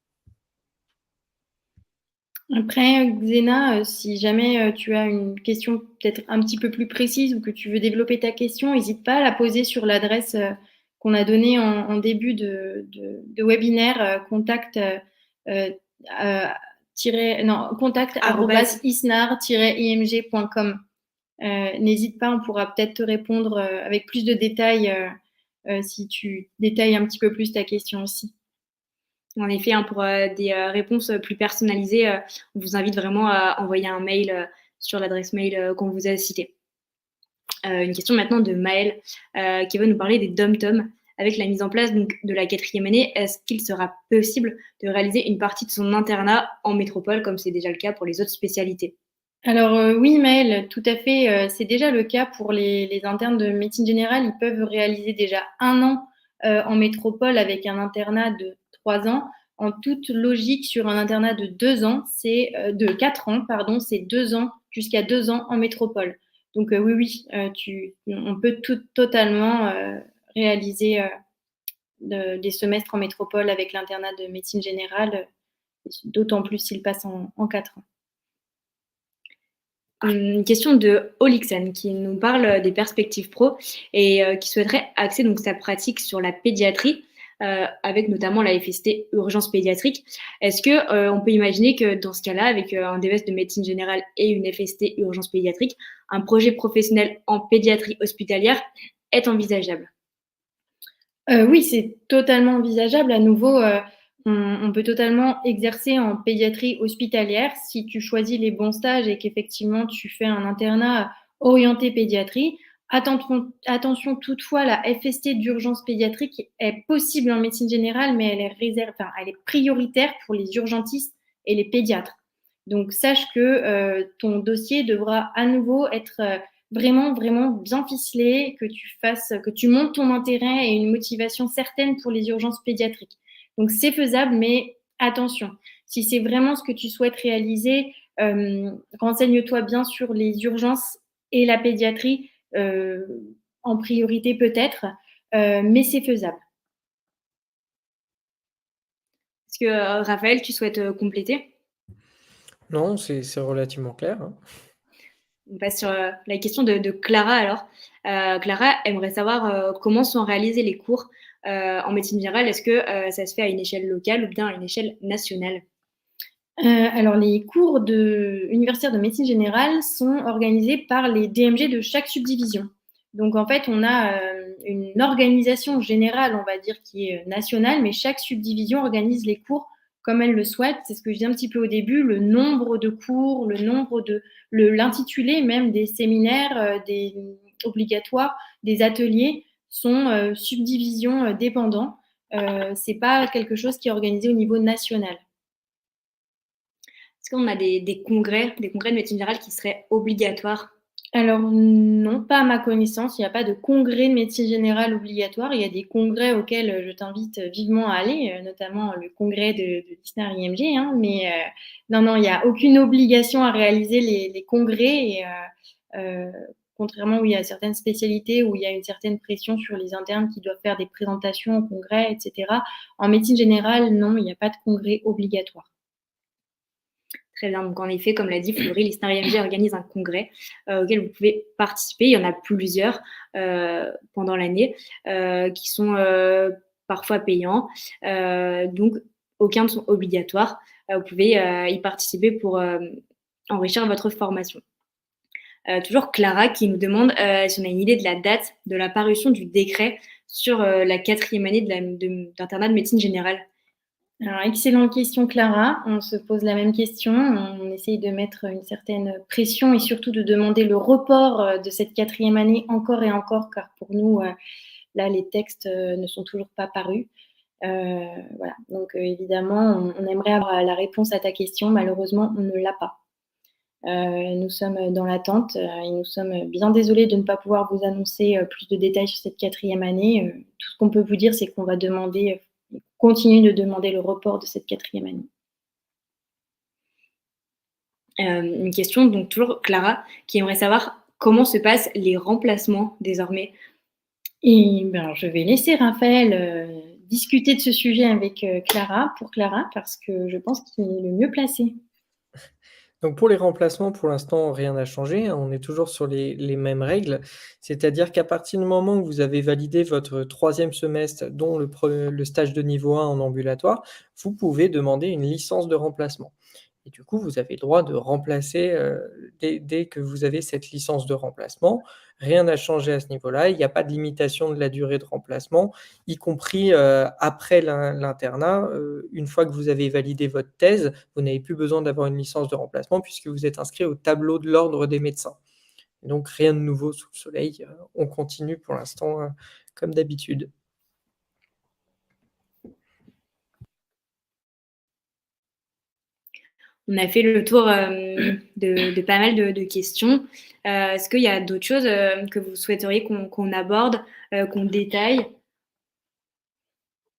Après, Xena, si jamais, tu as une question peut-être un petit peu plus précise ou que tu veux développer ta question, hésite pas à la poser sur l'adresse, qu'on a donnée en début de webinaire, contact, non, Arrobase. contact@isnar-img.com. N'hésite pas, on pourra peut-être te répondre, avec plus de détails, si tu détailles un petit peu plus ta question aussi. En effet, hein, pour des réponses plus personnalisées, on vous invite vraiment à envoyer un mail sur l'adresse mail qu'on vous a citée. Une question maintenant de Maëlle qui veut nous parler des DOM-TOM. Avec la mise en place donc, de la 4e année, est-ce qu'il sera possible de réaliser une partie de son internat en métropole comme c'est déjà le cas pour les autres spécialités? Alors oui, Maëlle, tout à fait. C'est déjà le cas pour les internes de médecine générale. Ils peuvent réaliser déjà 1 an en métropole avec un internat de 3 ans. En toute logique, sur un internat de 2 ans, c'est de 4 ans, pardon, c'est 2 ans, jusqu'à 2 ans en métropole. Donc oui, on peut totalement réaliser des semestres en métropole avec l'internat de médecine générale, d'autant plus s'il passe en 4 ans. Une question de Olixen qui nous parle des perspectives pro et qui souhaiterait axer donc sa pratique sur la pédiatrie avec notamment la FST urgence pédiatrique. Est-ce que on peut imaginer que dans ce cas-là, avec un DES de médecine générale et une FST urgence pédiatrique, un projet professionnel en pédiatrie hospitalière est envisageable? Oui, c'est totalement envisageable. À nouveau, on peut totalement exercer en pédiatrie hospitalière si tu choisis les bons stages et qu'effectivement tu fais un internat orienté pédiatrie. Attention toutefois, la FST d'urgence pédiatrique est possible en médecine générale, mais elle est prioritaire pour les urgentistes et les pédiatres. Donc sache que ton dossier devra à nouveau être vraiment bien ficelé, que tu montes ton intérêt et une motivation certaine pour les urgences pédiatriques. Donc c'est faisable, mais attention, si c'est vraiment ce que tu souhaites réaliser, renseigne-toi bien sur les urgences et la pédiatrie en priorité peut-être, mais c'est faisable. Est-ce que Raphaël, tu souhaites compléter? Non, c'est relativement clair, hein. On passe sur la question de Clara alors. Clara aimerait savoir comment sont réalisés les cours en médecine générale. Est-ce que ça se fait à une échelle locale ou bien à une échelle nationale? Alors les cours universitaires de médecine générale sont organisés par les DMG de chaque subdivision. Donc, en fait, on a une organisation générale, on va dire, qui est nationale, mais chaque subdivision organise les cours comme elle le souhaite. C'est ce que je disais un petit peu au début, le nombre de cours, l'intitulé même des séminaires, des obligatoires, des ateliers sont subdivisions dépendants. C'est pas quelque chose qui est organisé au niveau national. Est-ce qu'on a des congrès de médecine générale qui seraient obligatoires? Alors non, pas à ma connaissance, il n'y a pas de congrès de médecine générale obligatoire. Il y a des congrès auxquels je t'invite vivement à aller, notamment le congrès de l'ISNAR-IMG, hein, mais non, il n'y a aucune obligation à réaliser les congrès et contrairement où il y a certaines spécialités où il y a une certaine pression sur les internes qui doivent faire des présentations au congrès, etc. En médecine générale, non, il n'y a pas de congrès obligatoire. Très bien. Donc, en effet, comme l'a dit Florie, l'ISNAR-IMG organise un congrès auquel vous pouvez participer. Il y en a plusieurs pendant l'année qui sont parfois payants. Donc, aucun ne sont obligatoires. Vous pouvez y participer pour enrichir votre formation. Toujours Clara qui nous demande si on a une idée de la date de la parution du décret sur la 4e année d'internat de médecine générale. Alors, excellente question, Clara. On se pose la même question. On essaye de mettre une certaine pression et surtout de demander le report de cette 4e année encore et encore, car pour nous, là, les textes ne sont toujours pas parus. Voilà. Donc, évidemment, on aimerait avoir la réponse à ta question. Malheureusement, on ne l'a pas. Nous sommes dans l'attente et nous sommes bien désolés de ne pas pouvoir vous annoncer plus de détails sur cette 4e année. Tout ce qu'on peut vous dire, c'est qu'on va continuer de demander le report de cette 4e année. Une question, donc toujours Clara, qui aimerait savoir comment se passent les remplacements désormais. Et ben, je vais laisser Raphaël discuter de ce sujet avec Clara, parce que je pense qu'il est le mieux placé. Donc pour les remplacements, pour l'instant, rien n'a changé, hein. On est toujours sur les mêmes règles. C'est-à-dire qu'à partir du moment où vous avez validé votre 3e semestre, dont le stage de niveau 1 en ambulatoire, vous pouvez demander une licence de remplacement. Et du coup, vous avez le droit de remplacer dès que vous avez cette licence de remplacement. Rien n'a changé à ce niveau-là. Il n'y a pas de limitation de la durée de remplacement, y compris après l'internat. Une fois que vous avez validé votre thèse, vous n'avez plus besoin d'avoir une licence de remplacement puisque vous êtes inscrit au tableau de l'ordre des médecins. Et donc, rien de nouveau sous le soleil. On continue pour l'instant comme d'habitude. On a fait le tour de pas mal de questions. Est-ce qu'il y a d'autres choses que vous souhaiteriez qu'on aborde, qu'on détaille?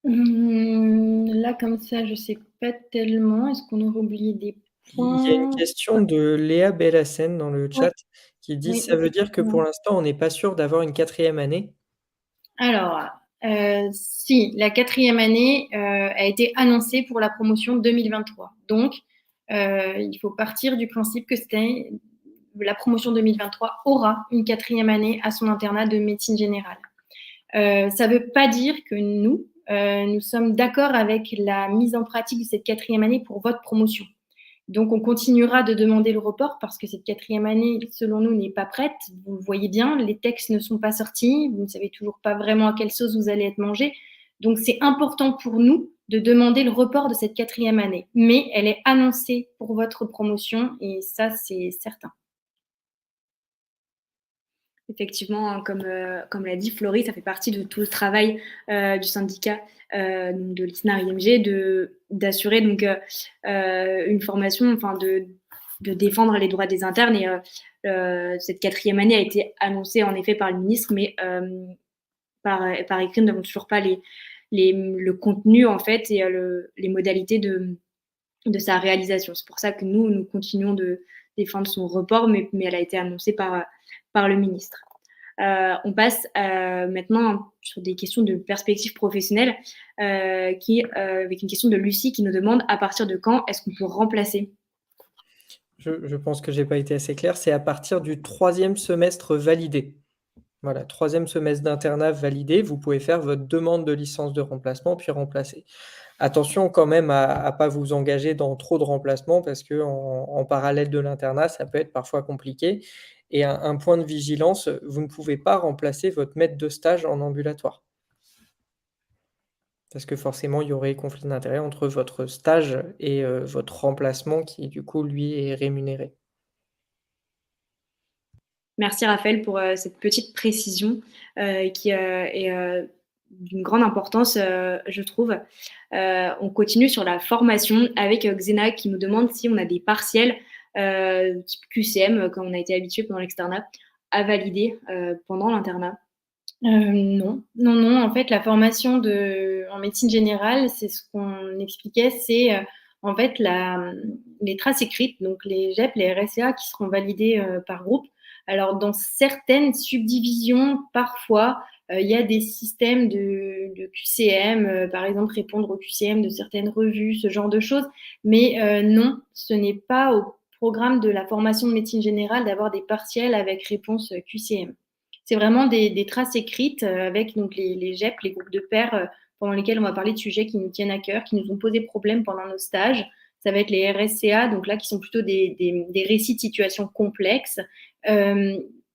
Là, comme ça, je ne sais pas tellement. Est-ce qu'on aurait oublié des points? Il y a une question de Léa Bellassène dans le chat qui dit: Oui, «Ça veut dire que pour l'instant, on n'est pas sûr d'avoir une 4e année?» Alors, si, la 4e année a été annoncée pour la promotion 2023. Donc, il faut partir du principe que la promotion 2023 aura une 4e année à son internat de médecine générale. Ça ne veut pas dire que nous sommes d'accord avec la mise en pratique de cette 4e année pour votre promotion. Donc, on continuera de demander le report parce que cette 4e année, selon nous, n'est pas prête. Vous le voyez bien, les textes ne sont pas sortis. Vous ne savez toujours pas vraiment à quelle sauce vous allez être mangé. Donc, c'est important pour nous de demander le report de cette 4e année. Mais elle est annoncée pour votre promotion et ça, c'est certain. Effectivement, hein, comme l'a dit Florie, ça fait partie de tout le travail du syndicat de l'ISNAR-IMG d'assurer donc une formation, enfin de défendre les droits des internes. Et cette 4e année a été annoncée en effet par le ministre, mais par écrit, nous n'avons toujours pas le contenu en fait et les modalités de sa réalisation. C'est pour ça que nous continuons de défendre son report, mais elle a été annoncée par le ministre. On passe maintenant sur des questions de perspective professionnelle, avec une question de Lucie qui nous demande à partir de quand est-ce qu'on peut remplacer? Je pense que je n'ai pas été assez clair. C'est à partir du 3e semestre validé. Voilà, 3e semestre d'internat validé, vous pouvez faire votre demande de licence de remplacement puis remplacer. Attention quand même à pas vous engager dans trop de remplacements parce qu'en parallèle de l'internat, ça peut être parfois compliqué Et un point de vigilance, vous ne pouvez pas remplacer votre maître de stage en ambulatoire. Parce que forcément, il y aurait conflit d'intérêt entre votre stage et votre remplacement qui, du coup, lui, est rémunéré. Merci Raphaël pour cette petite précision qui est d'une grande importance, je trouve. On continue sur la formation avec Xena qui nous demande si on a des partiels type QCM, comme on a été habitué pendant l'externat, à valider pendant l'internat. Non, non, non. En fait, la formation en médecine générale, c'est ce qu'on expliquait, c'est en fait les traces écrites, donc les GEP, les RSA qui seront validés par groupe. Alors, dans certaines subdivisions, parfois, il y a des systèmes de QCM, par exemple, répondre au QCM de certaines revues, ce genre de choses. Mais non, ce n'est pas au programme de la formation de médecine générale d'avoir des partiels avec réponse QCM. C'est vraiment des traces écrites avec donc les GEP, les groupes de pairs pendant lesquels on va parler de sujets qui nous tiennent à cœur, qui nous ont posé problème pendant nos stages. Ça va être les RSCA, donc là, qui sont plutôt des récits de situations complexes.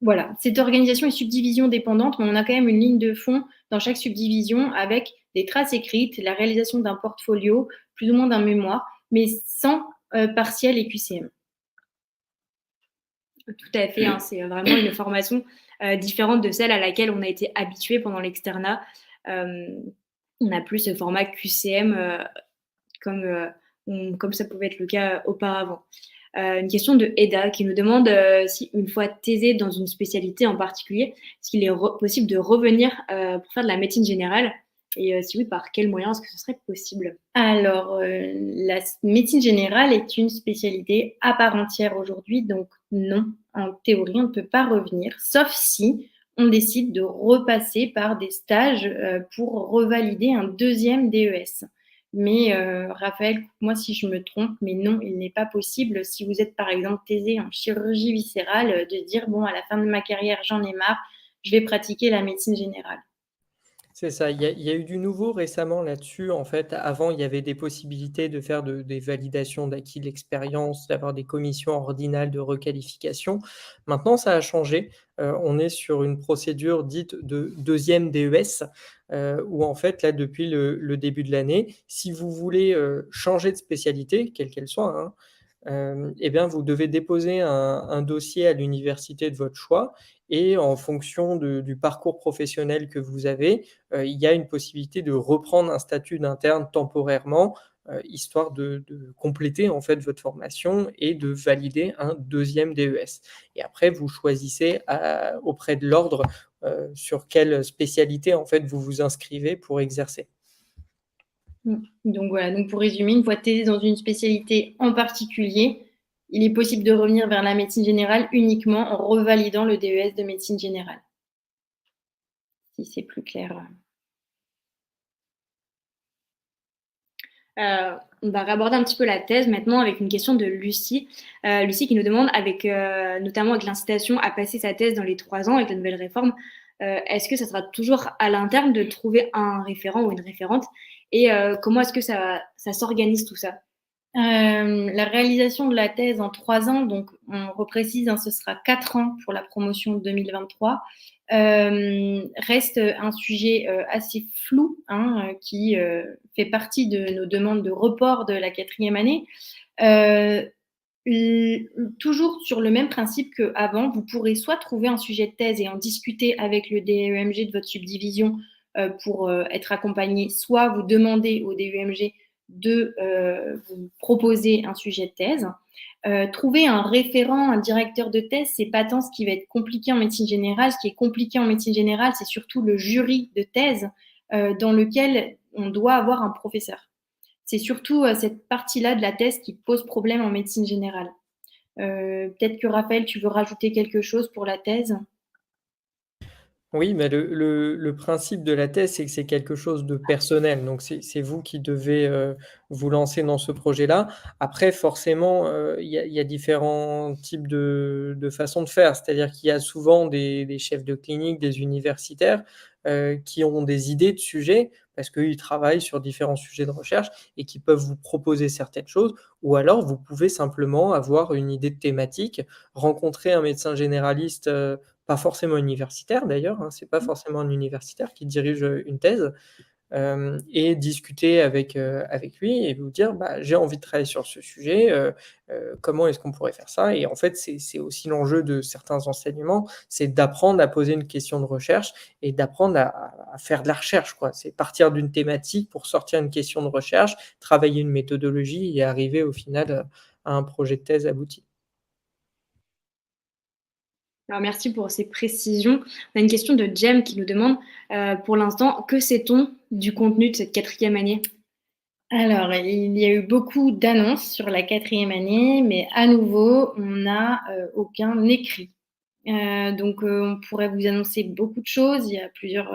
Voilà, cette organisation est subdivision dépendante, mais on a quand même une ligne de fond dans chaque subdivision avec des traces écrites, la réalisation d'un portfolio, plus ou moins d'un mémoire, mais sans partiel et QCM. Tout à fait, hein, c'est vraiment une formation différente de celle à laquelle on a été habitué pendant l'externat. On n'a plus ce format QCM comme ça pouvait être le cas auparavant. Une question de Eda qui nous demande si une fois thésé dans une spécialité en particulier, est-ce qu'il est possible de revenir pour faire de la médecine générale et si oui, par quels moyens est-ce que ce serait possible? Alors, la médecine générale est une spécialité à part entière aujourd'hui, donc non, en théorie, on ne peut pas revenir, sauf si on décide de repasser par des stages pour revalider un deuxième DES. Mais Raphaël, moi si je me trompe, mais non, il n'est pas possible, si vous êtes par exemple thésé en chirurgie viscérale, de dire, bon, à la fin de ma carrière, j'en ai marre, je vais pratiquer la médecine générale. C'est ça, il y a eu du nouveau récemment là-dessus. En fait, avant, il y avait des possibilités de faire des validations d'acquis de l'expérience, d'avoir des commissions ordinales de requalification. Maintenant, ça a changé. On est sur une procédure dite de deuxième DES, où en fait, là, depuis le début de l'année, si vous voulez changer de spécialité, quelle qu'elle soit, hein, eh bien, vous devez déposer un dossier à l'université de votre choix et en fonction du parcours professionnel que vous avez, il y a une possibilité de reprendre un statut d'interne temporairement, histoire de compléter en fait votre formation et de valider un deuxième DES. Et après, vous choisissez auprès de l'ordre sur quelle spécialité en fait vous vous inscrivez pour exercer. Donc voilà, donc pour résumer, une fois thésé dans une spécialité en particulier, il est possible de revenir vers la médecine générale uniquement en revalidant le DES de médecine générale. Si c'est plus clair. On va raborder un petit peu la thèse maintenant avec une question de Lucie. Lucie qui nous demande, notamment avec l'incitation à passer sa thèse dans les 3 ans avec la nouvelle réforme, est-ce que ça sera toujours à l'interne de trouver un référent ou une référente et comment est-ce que ça s'organise tout ça? La réalisation de la thèse en 3 ans, donc on reprécise, hein, ce sera 4 ans pour la promotion 2023, reste un sujet assez flou, hein, qui fait partie de nos demandes de report de la 4e année. Toujours sur le même principe qu'avant, vous pourrez soit trouver un sujet de thèse et en discuter avec le DEMG de votre subdivision pour être accompagné, soit vous demander au DEMG de vous proposer un sujet de thèse. Trouver un référent, un directeur de thèse, c'est pas tant ce qui va être compliqué en médecine générale. Ce qui est compliqué en médecine générale, c'est surtout le jury de thèse dans lequel on doit avoir un professeur. C'est surtout cette partie-là de la thèse qui pose problème en médecine générale. Peut-être que Raphaël, tu veux rajouter quelque chose pour la thèse? Oui, mais le principe de la thèse, c'est que c'est quelque chose de personnel. Donc, c'est vous qui devez vous lancer dans ce projet-là. Après, forcément, il y a différents types de façons de faire. C'est-à-dire qu'il y a souvent des chefs de clinique, des universitaires qui ont des idées de sujets parce qu'ils travaillent sur différents sujets de recherche et qui peuvent vous proposer certaines choses. Ou alors, vous pouvez simplement avoir une idée de thématique, rencontrer un médecin généraliste, pas forcément universitaire d'ailleurs, hein, c'est pas forcément un universitaire qui dirige, une thèse, et discuter avec lui et vous dire: «Bah, j'ai envie de travailler sur ce sujet, comment est-ce qu'on pourrait faire ça?» Et en fait, c'est aussi l'enjeu de certains enseignements, c'est d'apprendre à poser une question de recherche et d'apprendre à faire de la recherche, quoi. C'est partir d'une thématique pour sortir une question de recherche, travailler une méthodologie et arriver au final, à un projet de thèse abouti. Alors merci pour ces précisions. On a une question de Jem qui nous demande, pour l'instant, que sait-on du contenu de cette quatrième année? Alors, il y a eu beaucoup d'annonces sur la quatrième année, mais à nouveau, on n'a aucun écrit. Donc, on pourrait vous annoncer beaucoup de choses. Il y a plusieurs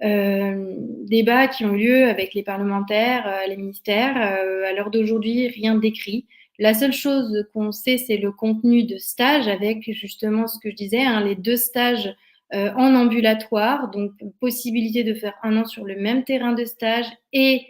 débats qui ont lieu avec les parlementaires, les ministères. À l'heure d'aujourd'hui, rien d'écrit. La seule chose qu'on sait, c'est le contenu de stage avec justement ce que je disais, hein, les 2 stages en ambulatoire, donc possibilité de faire 1 an sur le même terrain de stage et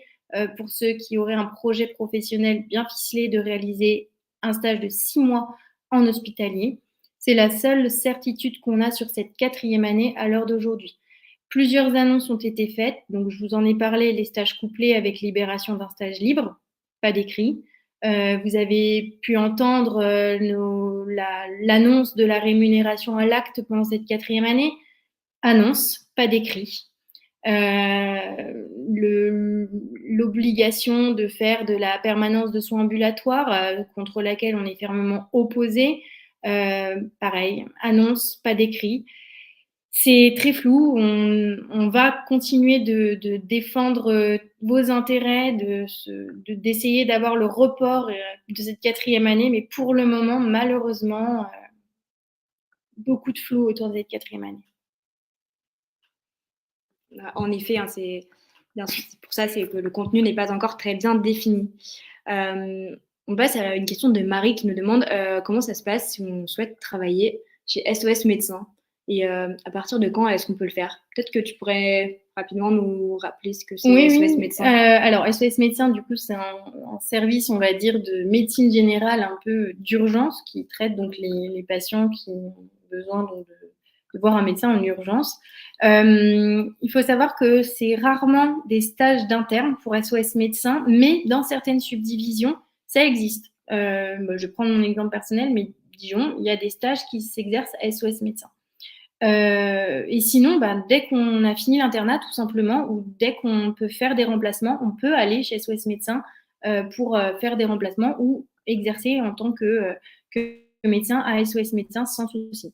pour ceux qui auraient un projet professionnel bien ficelé, de réaliser un stage de 6 mois en hospitalier. C'est la seule certitude qu'on a sur cette quatrième année à l'heure d'aujourd'hui. Plusieurs annonces ont été faites, donc je vous en ai parlé, les stages couplés avec libération d'un stage libre, pas d'écrit. Vous avez pu entendre l'annonce de la rémunération à l'acte pendant cette quatrième année. Annonce, pas d'écrit. L'obligation de faire de la permanence de soins ambulatoires, contre laquelle on est fermement opposé, pareil, annonce, pas d'écrit. C'est très flou. On va continuer de défendre vos intérêts, d'essayer d'avoir le report de cette quatrième année, mais pour le moment, malheureusement, beaucoup de flou autour de cette quatrième année. En effet, hein, c'est bien sûr, c'est pour ça, c'est que le contenu n'est pas encore très bien défini. On passe à une question de Marie qui nous demande comment ça se passe si on souhaite travailler chez SOS Médecins et à partir de quand est-ce qu'on peut le faire? Peut-être que tu pourrais rapidement nous rappeler ce que c'est Oui, SOS oui. Médecins. Alors, SOS Médecins, du coup, c'est un service, on va dire, de médecine générale un peu d'urgence qui traite donc les patients qui ont besoin donc, de voir un médecin en urgence. Il faut savoir que c'est rarement des stages d'interne pour SOS Médecins, mais dans certaines subdivisions, ça existe. Je prends mon exemple personnel, mais Dijon, il y a des stages qui s'exercent à SOS Médecins. Et sinon, dès qu'on a fini l'internat, tout simplement, ou dès qu'on peut faire des remplacements, on peut aller chez SOS Médecins pour faire des remplacements ou exercer en tant que médecin à SOS Médecins sans souci.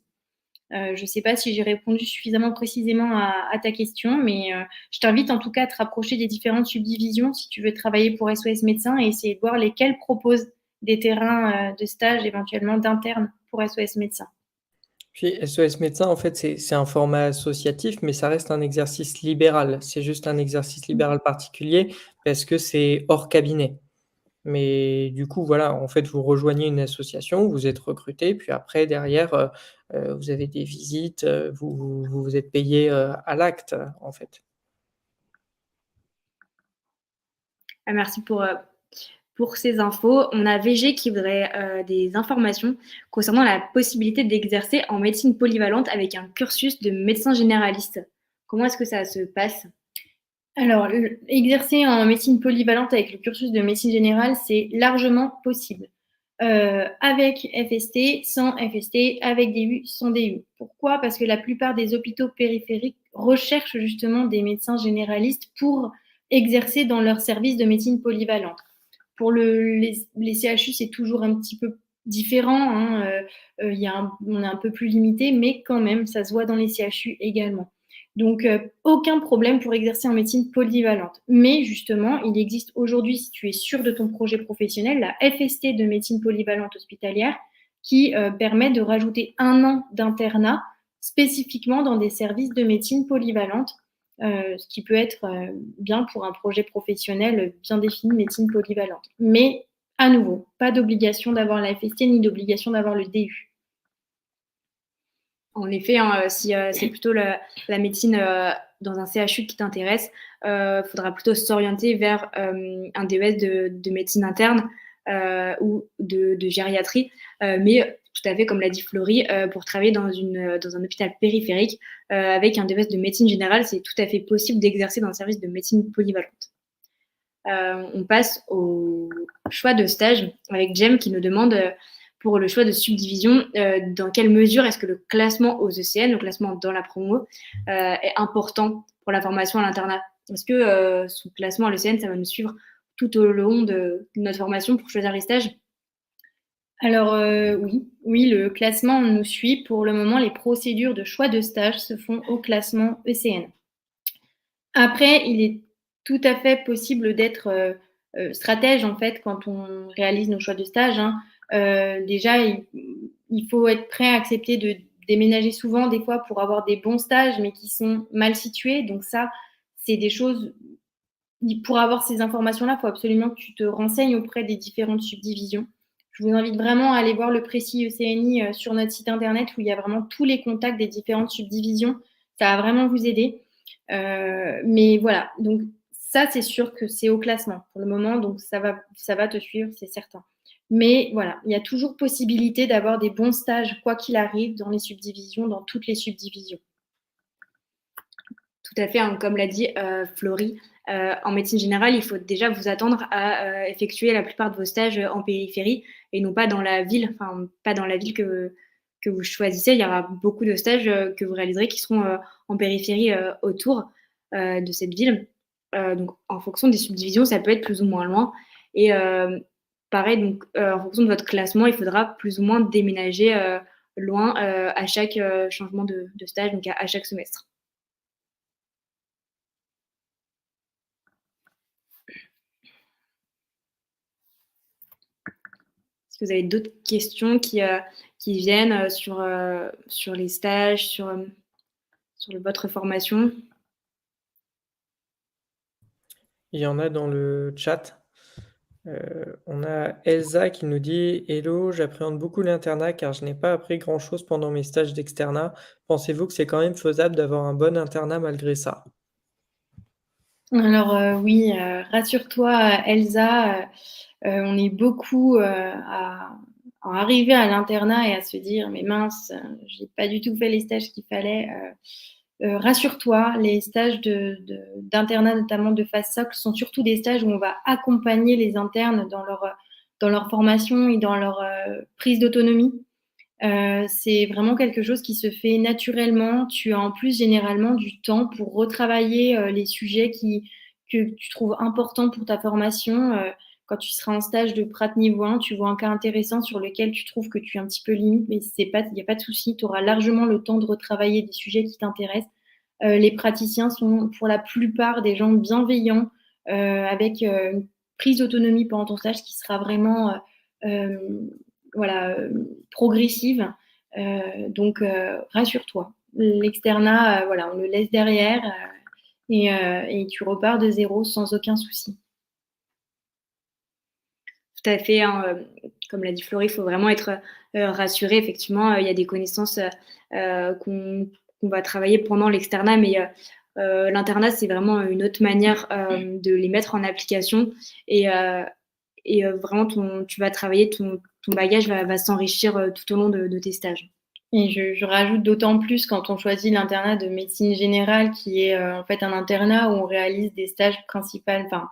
Je ne sais pas si j'ai répondu suffisamment précisément à ta question, mais je t'invite en tout cas à te rapprocher des différentes subdivisions si tu veux travailler pour SOS Médecins et essayer de voir lesquelles proposent des terrains de stage éventuellement d'interne pour SOS Médecins. Puis SOS Médecins, en fait, c'est un format associatif, mais ça reste un exercice libéral. C'est juste un exercice libéral particulier parce que c'est hors cabinet. Mais du coup, voilà, en fait, vous rejoignez une association, vous êtes recruté, puis après derrière, vous avez des visites, vous êtes payé, à l'acte, en fait. Ah, merci pour ces infos. On a VG qui voudrait des informations concernant la possibilité d'exercer en médecine polyvalente avec un cursus de médecin généraliste. Comment est-ce que ça se passe? Alors, exercer en médecine polyvalente avec le cursus de médecine générale, c'est largement possible. Avec FST, sans FST, avec DU, sans DU. Pourquoi? Parce que la plupart des hôpitaux périphériques recherchent justement des médecins généralistes pour exercer dans leur service de médecine polyvalente. Pour les CHU, c'est toujours un petit peu différent, hein, on est un peu plus limité, mais quand même, ça se voit dans les CHU également. Donc, aucun problème pour exercer en médecine polyvalente. Mais justement, il existe aujourd'hui, si tu es sûr de ton projet professionnel, la FST de médecine polyvalente hospitalière qui permet de rajouter 1 an d'internat spécifiquement dans des services de médecine polyvalente, ce qui peut être bien pour un projet professionnel bien défini, médecine polyvalente. Mais à nouveau, pas d'obligation d'avoir la FST ni d'obligation d'avoir le DU. En effet, hein, si c'est plutôt la médecine dans un CHU qui t'intéresse, faudra plutôt s'orienter vers un DES de médecine interne ou de gériatrie. Mais tout à fait, comme l'a dit Florie, pour travailler dans un hôpital périphérique avec un DES de médecine générale, c'est tout à fait possible d'exercer dans un service de médecine polyvalente. On passe au choix de stage avec Jem qui nous demande pour le choix de subdivision, dans quelle mesure est-ce que le classement aux ECN, le classement dans la promo, est important pour la formation à l'internat? Est-ce que son classement à l'ECN, ça va nous suivre tout au long de notre formation pour choisir les stages? Alors oui, le classement nous suit. Pour le moment, les procédures de choix de stage se font au classement ECN. Après, il est tout à fait possible d'être stratège en fait quand on réalise nos choix de stage. Hein. Déjà, il faut être prêt à accepter de déménager souvent des fois pour avoir des bons stages mais qui sont mal situés. Donc ça, c'est des choses. Pour avoir ces informations-là, il faut absolument que tu te renseignes auprès des différentes subdivisions. Je vous invite vraiment à aller voir le précis ECNI sur notre site internet où il y a vraiment tous les contacts des différentes subdivisions. Ça va vraiment vous aider. Mais voilà, donc ça, c'est sûr que c'est au classement pour le moment, donc ça va te suivre, c'est certain. Mais voilà, il y a toujours possibilité d'avoir des bons stages, quoi qu'il arrive, dans les subdivisions, dans toutes les subdivisions. Tout à fait, hein, comme l'a dit Florie, en médecine générale, il faut déjà vous attendre à effectuer la plupart de vos stages en périphérie et non pas dans la ville, enfin pas dans la ville que vous choisissez. Il y aura beaucoup de stages que vous réaliserez qui seront en périphérie autour de cette ville. Donc en fonction des subdivisions, ça peut être plus ou moins loin. Et pareil, donc en fonction de votre classement, il faudra plus ou moins déménager loin à chaque changement de stage, donc à chaque semestre. Est-ce que vous avez d'autres questions qui viennent sur les stages, sur votre formation? Il y en a dans le chat. On a Elsa qui nous dit: «Hello, j'appréhende beaucoup l'internat car je n'ai pas appris grand-chose pendant mes stages d'externat. Pensez-vous que c'est quand même faisable d'avoir un bon internat malgré ça?» Alors oui, rassure-toi Elsa, on est beaucoup à arriver à l'internat et à se dire: «Mais mince, j'ai pas du tout fait les stages qu'il fallait». Rassure-toi, les stages d'internat, notamment de phase socle, sont surtout des stages où on va accompagner les internes dans leur formation et dans leur prise d'autonomie. C'est vraiment quelque chose qui se fait naturellement. Tu as en plus généralement du temps pour retravailler les sujets que tu trouves importants pour ta formation. Quand tu seras en stage de Prat niveau 1, tu vois un cas intéressant sur lequel tu trouves que tu es un petit peu limite, mais il n'y a pas de souci, tu auras largement le temps de retravailler des sujets qui t'intéressent. Les praticiens sont pour la plupart des gens bienveillants, avec une prise d'autonomie pendant ton stage qui sera vraiment voilà, progressive. Donc, rassure-toi. L'externat, voilà, on le laisse derrière et tu repars de zéro sans aucun souci. Tout à fait, hein, comme l'a dit Florie, il faut vraiment être rassuré. Effectivement, il y a des connaissances qu'on va travailler pendant l'externat, mais l'internat, c'est vraiment une autre manière de les mettre en application. Et vraiment, tu vas travailler, ton bagage va s'enrichir tout au long de tes stages. Et je rajoute d'autant plus quand on choisit l'internat de médecine générale, qui est en fait un internat où on réalise des stages principaux, enfin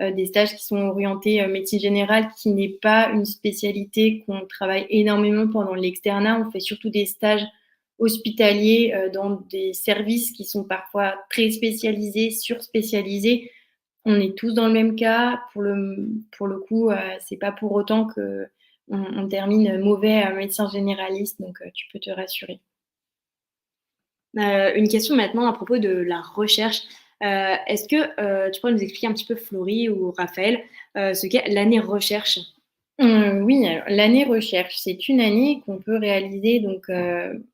des stages qui sont orientés médecine générale, qui n'est pas une spécialité qu'on travaille énormément pendant l'externat. On fait surtout des stages hospitaliers dans des services qui sont parfois très spécialisés, surspécialisés. On est tous dans le même cas. Pour le coup, c'est pas pour autant que on termine mauvais médecin généraliste, donc tu peux te rassurer. Une question maintenant à propos de la recherche. Est-ce que tu pourrais nous expliquer un petit peu, Florie ou Raphaël, ce qu'est l'année recherche? Oui, alors l'année recherche, c'est une année qu'on peut réaliser donc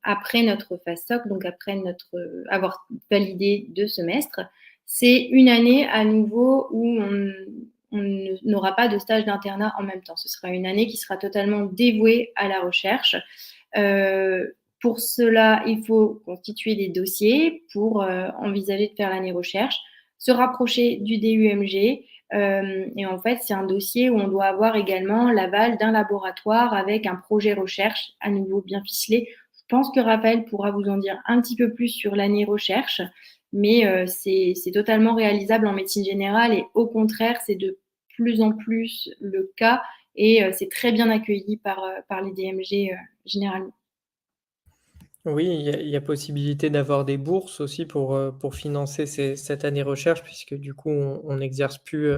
après notre phase socle, donc après avoir validé 2 semestres. C'est une année à nouveau où on n'aura pas de stage d'internat en même temps. Ce sera une année qui sera totalement dévouée à la recherche. Pour cela, il faut constituer des dossiers pour envisager de faire l'année recherche, se rapprocher du DUMG. Et en fait, c'est un dossier où on doit avoir également l'aval d'un laboratoire avec un projet recherche à nouveau bien ficelé. Je pense que Raphaël pourra vous en dire un petit peu plus sur l'année recherche, mais c'est totalement réalisable en médecine générale et au contraire, c'est de plus en plus le cas et c'est très bien accueilli par les DMG généralement. Oui, il y a possibilité d'avoir des bourses aussi pour financer cette année recherche puisque du coup on n'exerce plus,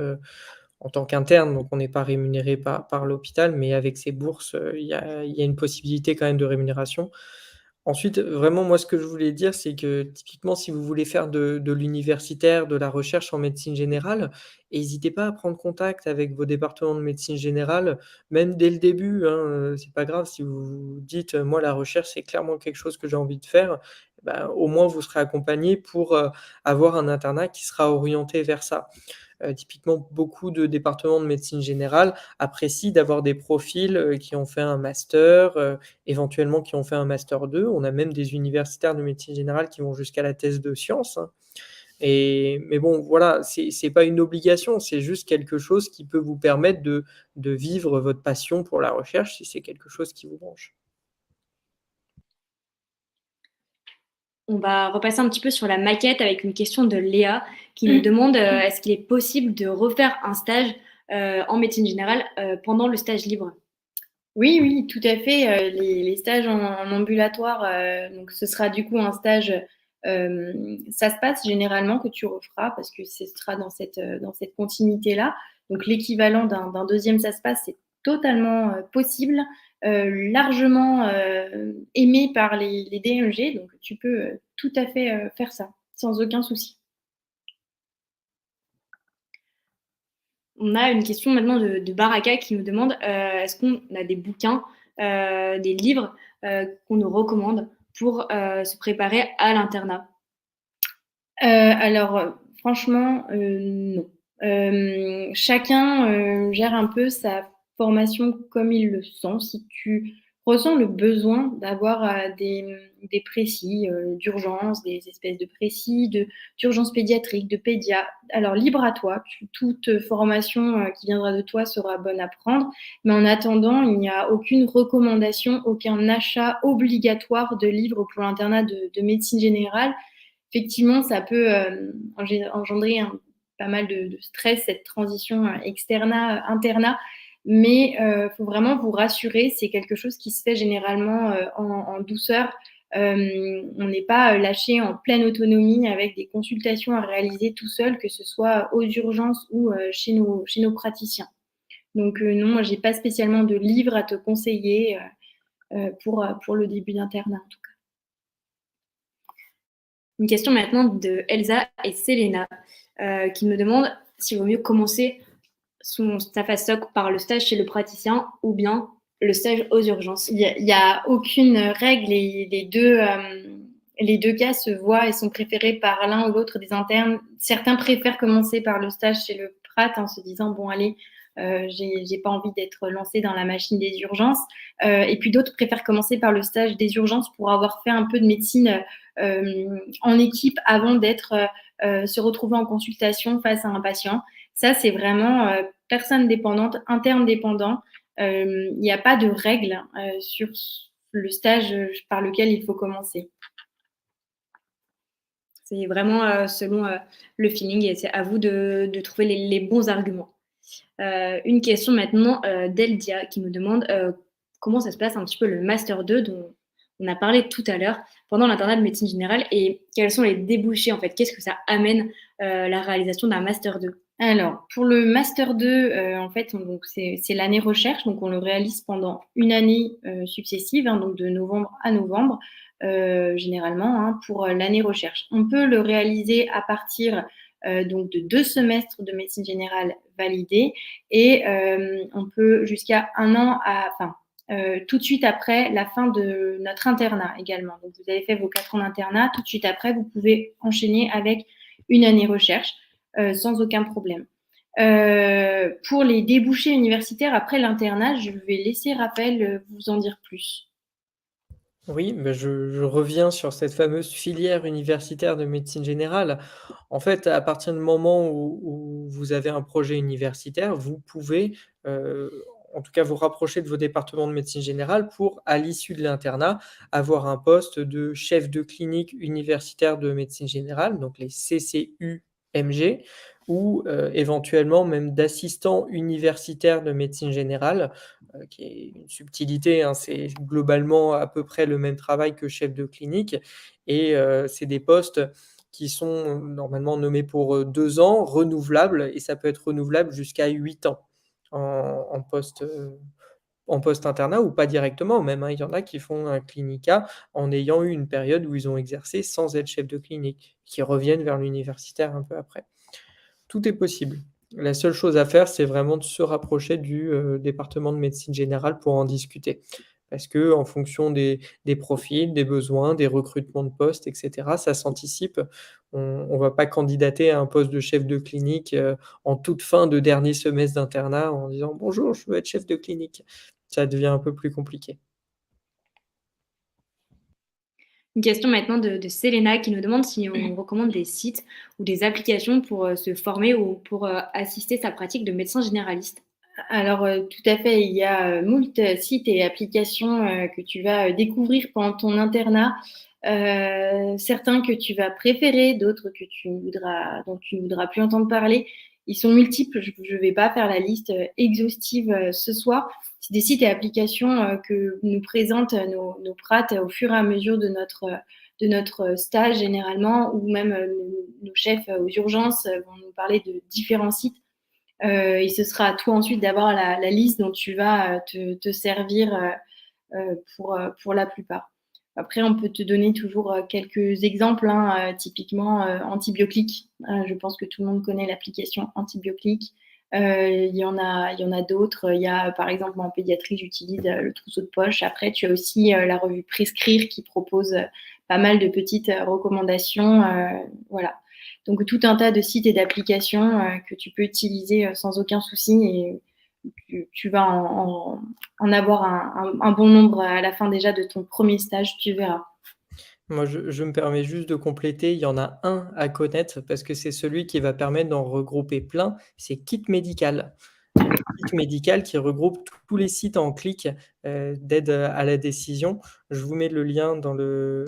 en tant qu'interne, donc on n'est pas rémunéré par l'hôpital, mais avec ces bourses, il y a une possibilité quand même de rémunération. Ensuite, vraiment moi ce que je voulais dire, c'est que typiquement si vous voulez faire de l'universitaire, de la recherche en médecine générale, hésitez pas à prendre contact avec vos départements de médecine générale, même dès le début, hein, c'est pas grave si vous vous dites: «Moi la recherche c'est clairement quelque chose que j'ai envie de faire», bah, au moins vous serez accompagné pour, avoir un internat qui sera orienté vers ça. Typiquement, beaucoup de départements de médecine générale apprécient d'avoir des profils, qui ont fait un master, éventuellement qui ont fait un master 2. On a même des universitaires de médecine générale qui vont jusqu'à la thèse de sciences, hein, mais bon, voilà, c'est pas une obligation, c'est juste quelque chose qui peut vous permettre de vivre votre passion pour la recherche, si c'est quelque chose qui vous branche. On va repasser un petit peu sur la maquette avec une question de Léa qui nous demande est-ce qu'il est possible de refaire un stage en médecine générale pendant le stage libre? Oui, oui, tout à fait. Les stages en ambulatoire, donc ce sera du coup un stage, ça se passe généralement que tu referas parce que ce sera dans cette continuité-là. Donc l'équivalent d'un deuxième ça se passe, c'est totalement possible, largement aimé par les DMG. Donc tu peux tout à fait faire ça sans aucun souci. On a une question maintenant de Baraka qui nous demande est-ce qu'on a des bouquins, des livres qu'on nous recommande pour se préparer à l'internat? Alors, franchement, non. Chacun, gère un peu sa formation comme il le sent. Si tu ressens le besoin d'avoir, des précis, d'urgence, des espèces de précis d'urgence pédiatrique, de pédia, alors libre à toi. Toute formation, qui viendra de toi sera bonne à prendre. Mais en attendant, il n'y a aucune recommandation, aucun achat obligatoire de livres pour l'internat de médecine générale. Effectivement, ça peut engendrer pas mal de stress, cette transition externat-internat, mais il faut vraiment vous rassurer, c'est quelque chose qui se fait généralement en douceur. On n'est pas lâché en pleine autonomie avec des consultations à réaliser tout seul, que ce soit aux urgences ou chez nos praticiens. Donc non, moi, j'ai pas spécialement de livre à te conseiller pour le début d'internat, en tout cas. Une question maintenant de Elsa et Selena qui me demandent s'il vaut mieux commencer sa phase SOC par le stage chez le praticien ou bien le stage aux urgences. Il y a aucune règle et les deux cas se voient et sont préférés par l'un ou l'autre des internes. Certains préfèrent commencer par le stage chez le prat en se disant bon allez, j'ai pas envie d'être lancé dans la machine des urgences. Et puis d'autres préfèrent commencer par le stage des urgences pour avoir fait un peu de médecine en équipe avant d'être se retrouver en consultation face à un patient. Ça, c'est vraiment personne dépendante, interne dépendant. Il n'y a pas de règle sur le stage par lequel il faut commencer. C'est vraiment selon le feeling et c'est à vous de trouver les bons arguments. Une question maintenant d'Eldia qui nous demande comment ça se passe un petit peu le Master 2 dont on a parlé tout à l'heure pendant l'internat de médecine générale et quels sont les débouchés en fait? Qu'est-ce que ça amène la réalisation d'un Master 2? Alors, pour le Master 2, en fait, donc c'est l'année recherche, donc on le réalise pendant une année successive, hein, donc de novembre à novembre, généralement, hein, pour l'année recherche. On peut le réaliser à partir donc de 2 semestres de médecine générale validés et on peut jusqu'à un an, tout de suite après la fin de notre internat également. Donc, vous avez fait vos 4 ans d'internat, tout de suite après, vous pouvez enchaîner avec une année recherche. Sans aucun problème. Pour les débouchés universitaires après l'internat, je vais laisser Raphaël vous en dire plus. Oui, bah, je reviens sur cette fameuse filière universitaire de médecine générale. En fait, à partir du moment où vous avez un projet universitaire, vous pouvez, en tout cas vous rapprocher de vos départements de médecine générale pour, à l'issue de l'internat, avoir un poste de chef de clinique universitaire de médecine générale, donc les CCUMG, ou, éventuellement même d'assistant universitaire de médecine générale, qui est une subtilité, hein. C'est globalement à peu près le même travail que chef de clinique et c'est des postes qui sont normalement nommés pour, 2 ans, renouvelables et ça peut être renouvelable jusqu'à 8 ans en en poste internat ou pas directement même, hein. Il y en a qui font un clinica en ayant eu une période où ils ont exercé sans être chef de clinique, qui reviennent vers l'universitaire un peu après. Tout est possible. La seule chose à faire, c'est vraiment de se rapprocher du, département de médecine générale pour en discuter. Parce qu'en fonction des profils, des besoins, des recrutements de postes et cetera, ça s'anticipe. On va pas candidater à un poste de chef de clinique, en toute fin de dernier semestre d'internat en disant: «Bonjour, je veux être chef de clinique». Ça devient un peu plus compliqué. Une question maintenant de Selena qui nous demande si on recommande des sites ou des applications pour se former ou pour assister sa pratique de médecin généraliste. Alors, tout à fait, il y a, moult sites et applications, que tu vas, découvrir pendant ton internat. Certains que tu vas préférer, d'autres que tu ne voudras dont tu ne voudras plus entendre parler. Ils sont multiples, je ne vais pas faire la liste, exhaustive, ce soir. C'est des sites et applications, que nous présentent, nos prat au fur et à mesure de notre stage généralement ou même, nos chefs, aux urgences, vont nous parler de différents sites. Et ce sera à toi ensuite d'avoir la liste dont tu vas te servir pour la plupart. Après, on peut te donner toujours quelques exemples, hein, typiquement Antibioclick. Je pense que tout le monde connaît l'application Antibioclick. Il y en a d'autres. Il y a, par exemple, en pédiatrie, j'utilise le trousseau de poche. Après, tu as aussi la revue Prescrire qui propose pas mal de petites recommandations. Voilà. Donc, tout un tas de sites et d'applications que tu peux utiliser sans aucun souci et tu vas en avoir un bon nombre à la fin déjà de ton premier stage, tu verras. Moi, je me permets juste de compléter, il y en a un à connaître parce que c'est celui qui va permettre d'en regrouper plein, c'est Kit Médical. Kit Médical qui regroupe tous les sites en clic, d'aide, à la décision. Je vous mets le lien dans le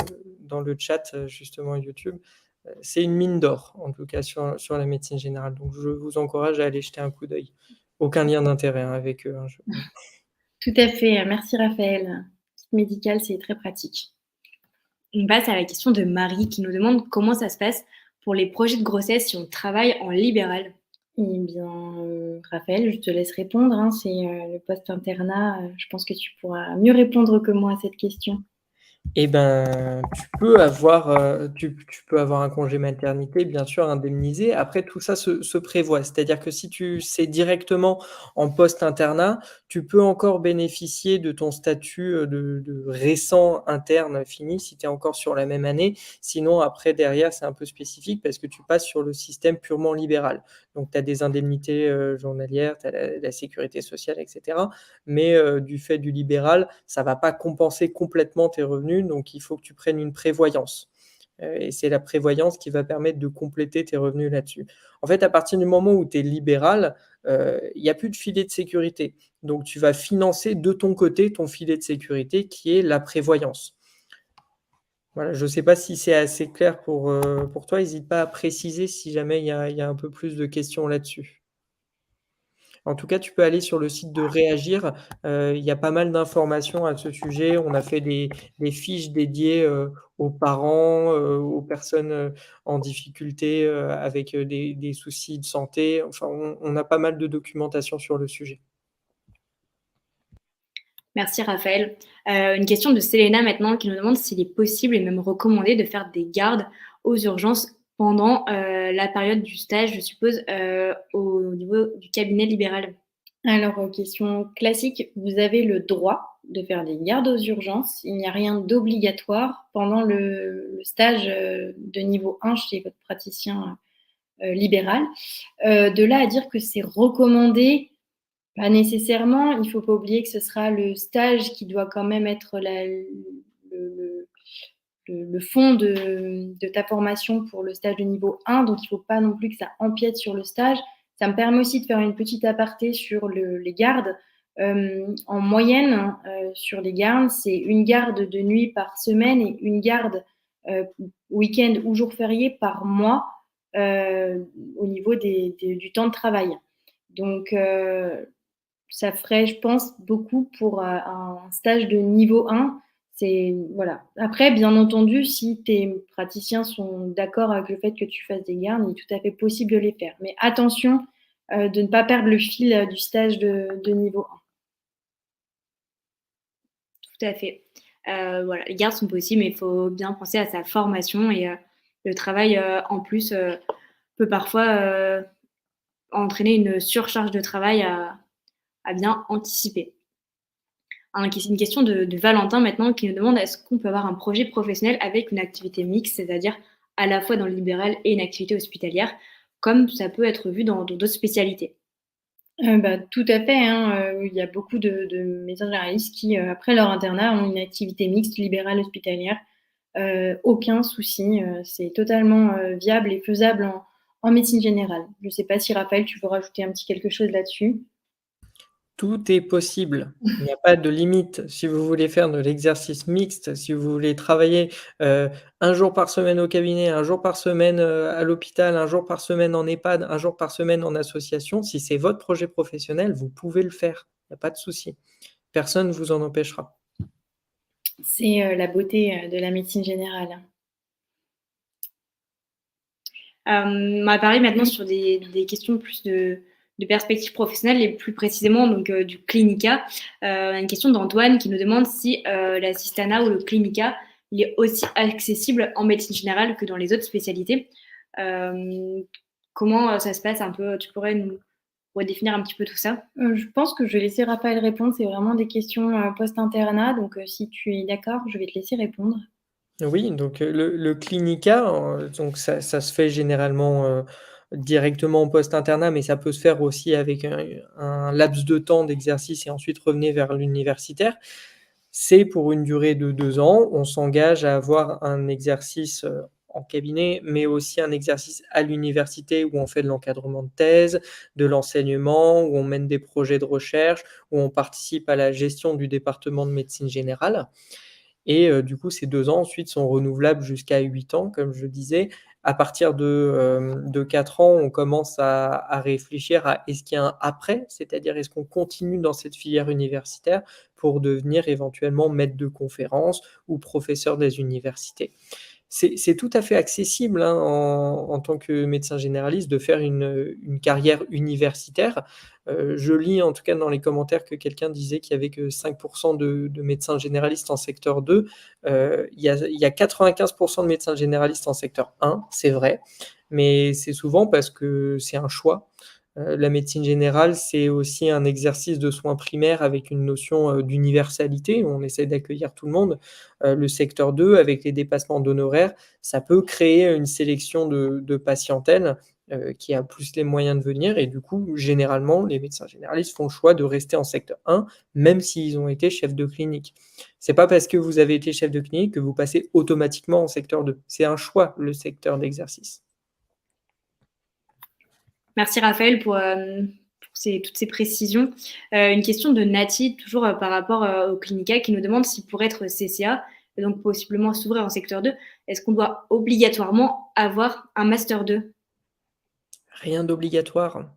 chat, justement YouTube. C'est une mine d'or, en tout cas sur la médecine générale, donc je vous encourage à aller jeter un coup d'œil. Aucun lien d'intérêt, hein, avec eux, hein, je Tout à fait, merci Raphaël. Kit médical, c'est très pratique. On passe à la question de Marie qui nous demande comment ça se passe pour les projets de grossesse si on travaille en libéral. Eh bien, Raphaël, je te laisse répondre, hein, c'est le post-internat. Je pense que tu pourras mieux répondre que moi à cette question. Eh ben, tu peux avoir un congé maternité, bien sûr, indemnisé. Après, tout ça se prévoit. C'est-à-dire que si tu c'est directement en post-internat, tu peux encore bénéficier de ton statut, de récent interne fini, si tu es encore sur la même année. Sinon, après, derrière, c'est un peu spécifique parce que tu passes sur le système purement libéral. Donc, tu as des indemnités, journalières, tu as la sécurité sociale et cetera. Mais, du fait du libéral, ça va pas compenser complètement tes revenus, donc il faut que tu prennes une prévoyance. Et c'est la prévoyance qui va permettre de compléter tes revenus là-dessus. En fait, à partir du moment où tu es libéral, il y a plus de filet de sécurité. Donc tu vas financer de ton côté ton filet de sécurité qui est la prévoyance. Voilà, je ne sais pas si c'est assez clair pour toi. Hésite pas à préciser si jamais il y a un peu plus de questions là-dessus. En tout cas, tu peux aller sur le site de Réagir, il y a pas mal d'informations à ce sujet. On a fait des fiches dédiées, aux parents, aux personnes, en difficulté, avec, des soucis de santé. Enfin, on a pas mal de documentation sur le sujet. Merci Raphaël. Une question de Selena maintenant qui nous demande s'il est possible et même recommandé de faire des gardes aux urgences pendant la période du stage, je suppose, au niveau du cabinet libéral. Alors, question classique, vous avez le droit de faire des gardes aux urgences. Il n'y a rien d'obligatoire pendant le stage de niveau 1 chez votre praticien libéral. De là à dire que c'est recommandé, pas nécessairement. Il ne faut pas oublier que ce sera le stage qui doit quand même être le le fond de ta formation pour le stage de niveau 1, donc il ne faut pas non plus que ça empiète sur le stage. Ça me permet aussi de faire une petite aparté sur les gardes. En moyenne, sur les gardes, c'est une garde de nuit par semaine et une garde week-end ou jour férié par mois au niveau du temps de travail. Donc, ça ferait, je pense, beaucoup pour un stage de niveau 1. Voilà. Après, bien entendu, si tes praticiens sont d'accord avec le fait que tu fasses des gardes, il est tout à fait possible de les faire. Mais attention de ne pas perdre le fil du stage de niveau 1. Tout à fait. Voilà, les gardes sont possibles, mais il faut bien penser à sa formation et le travail en plus peut parfois entraîner une surcharge de travail à bien anticiper. Une question de Valentin maintenant qui nous demande est-ce qu'on peut avoir un projet professionnel avec une activité mixte, c'est-à-dire à la fois dans le libéral et une activité hospitalière, comme ça peut être vu dans d'autres spécialités? Tout à fait, hein, il y a beaucoup de médecins généralistes qui, après leur internat, ont une activité mixte libérale hospitalière. Aucun souci, c'est totalement viable et faisable en médecine générale. Je ne sais pas si Raphaël, tu veux rajouter un petit quelque chose là-dessus? Tout est possible. Il n'y a pas de limite. Si vous voulez faire de l'exercice mixte, si vous voulez travailler, 1 jour par semaine au cabinet, 1 jour par semaine, à l'hôpital, 1 jour par semaine en EHPAD, 1 jour par semaine en association, si c'est votre projet professionnel, vous pouvez le faire. Il n'y a pas de souci. Personne ne vous en empêchera. C'est la beauté de la médecine générale. On va parler maintenant sur des questions plus de perspectives professionnelles et plus précisément donc du clinica. Une question d'Antoine qui nous demande si l'assistanat ou le clinica il est aussi accessible en médecine générale que dans les autres spécialités. Comment ça se passe un peu? Tu pourrais nous redéfinir un petit peu tout ça? Je pense que je vais laisser Raphaël répondre. C'est vraiment des questions post-internat. Donc, si tu es d'accord, je vais te laisser répondre. Oui, donc le clinica, donc ça se fait généralement, directement en post-internat, mais ça peut se faire aussi avec un laps de temps d'exercice et ensuite revenir vers l'universitaire. C'est pour une durée de 2 ans. On s'engage à avoir un exercice, en cabinet, mais aussi un exercice à l'université où on fait de l'encadrement de thèse, de l'enseignement, où on mène des projets de recherche, où on participe à la gestion du département de médecine générale. Et du coup, ces 2 ans ensuite sont renouvelables jusqu'à 8 ans, comme je le disais. À partir de 4 ans, on commence à réfléchir à est-ce qu'il y a un après? C'est-à-dire est-ce qu'on continue dans cette filière universitaire pour devenir éventuellement maître de conférences ou professeur des universités? C'est tout à fait accessible, hein, en tant que médecin généraliste de faire une carrière universitaire. Je lis en tout cas dans les commentaires que quelqu'un disait qu'il y avait que 5 de médecins généralistes en secteur 2. Il y a 95 de médecins généralistes en secteur 1, c'est vrai, mais c'est souvent parce que c'est un choix. La médecine générale, c'est aussi un exercice de soins primaires avec une notion, d'universalité. On essaie d'accueillir tout le monde. Le secteur 2, avec les dépassements d'honoraires, ça peut créer une sélection de patientèle, qui a plus les moyens de venir et du coup, généralement, les médecins généralistes font le choix de rester en secteur 1, même s'ils ont été chefs de clinique. C'est pas parce que vous avez été chef de clinique que vous passez automatiquement en secteur 2. C'est un choix, le secteur d'exercice. Merci Raphaël pour toutes ces précisions. Une question de Nati, toujours par rapport au clinica, qui nous demande si pour être CCA, et donc possiblement s'ouvrir en secteur 2, est-ce qu'on doit obligatoirement avoir un master 2? Rien d'obligatoire.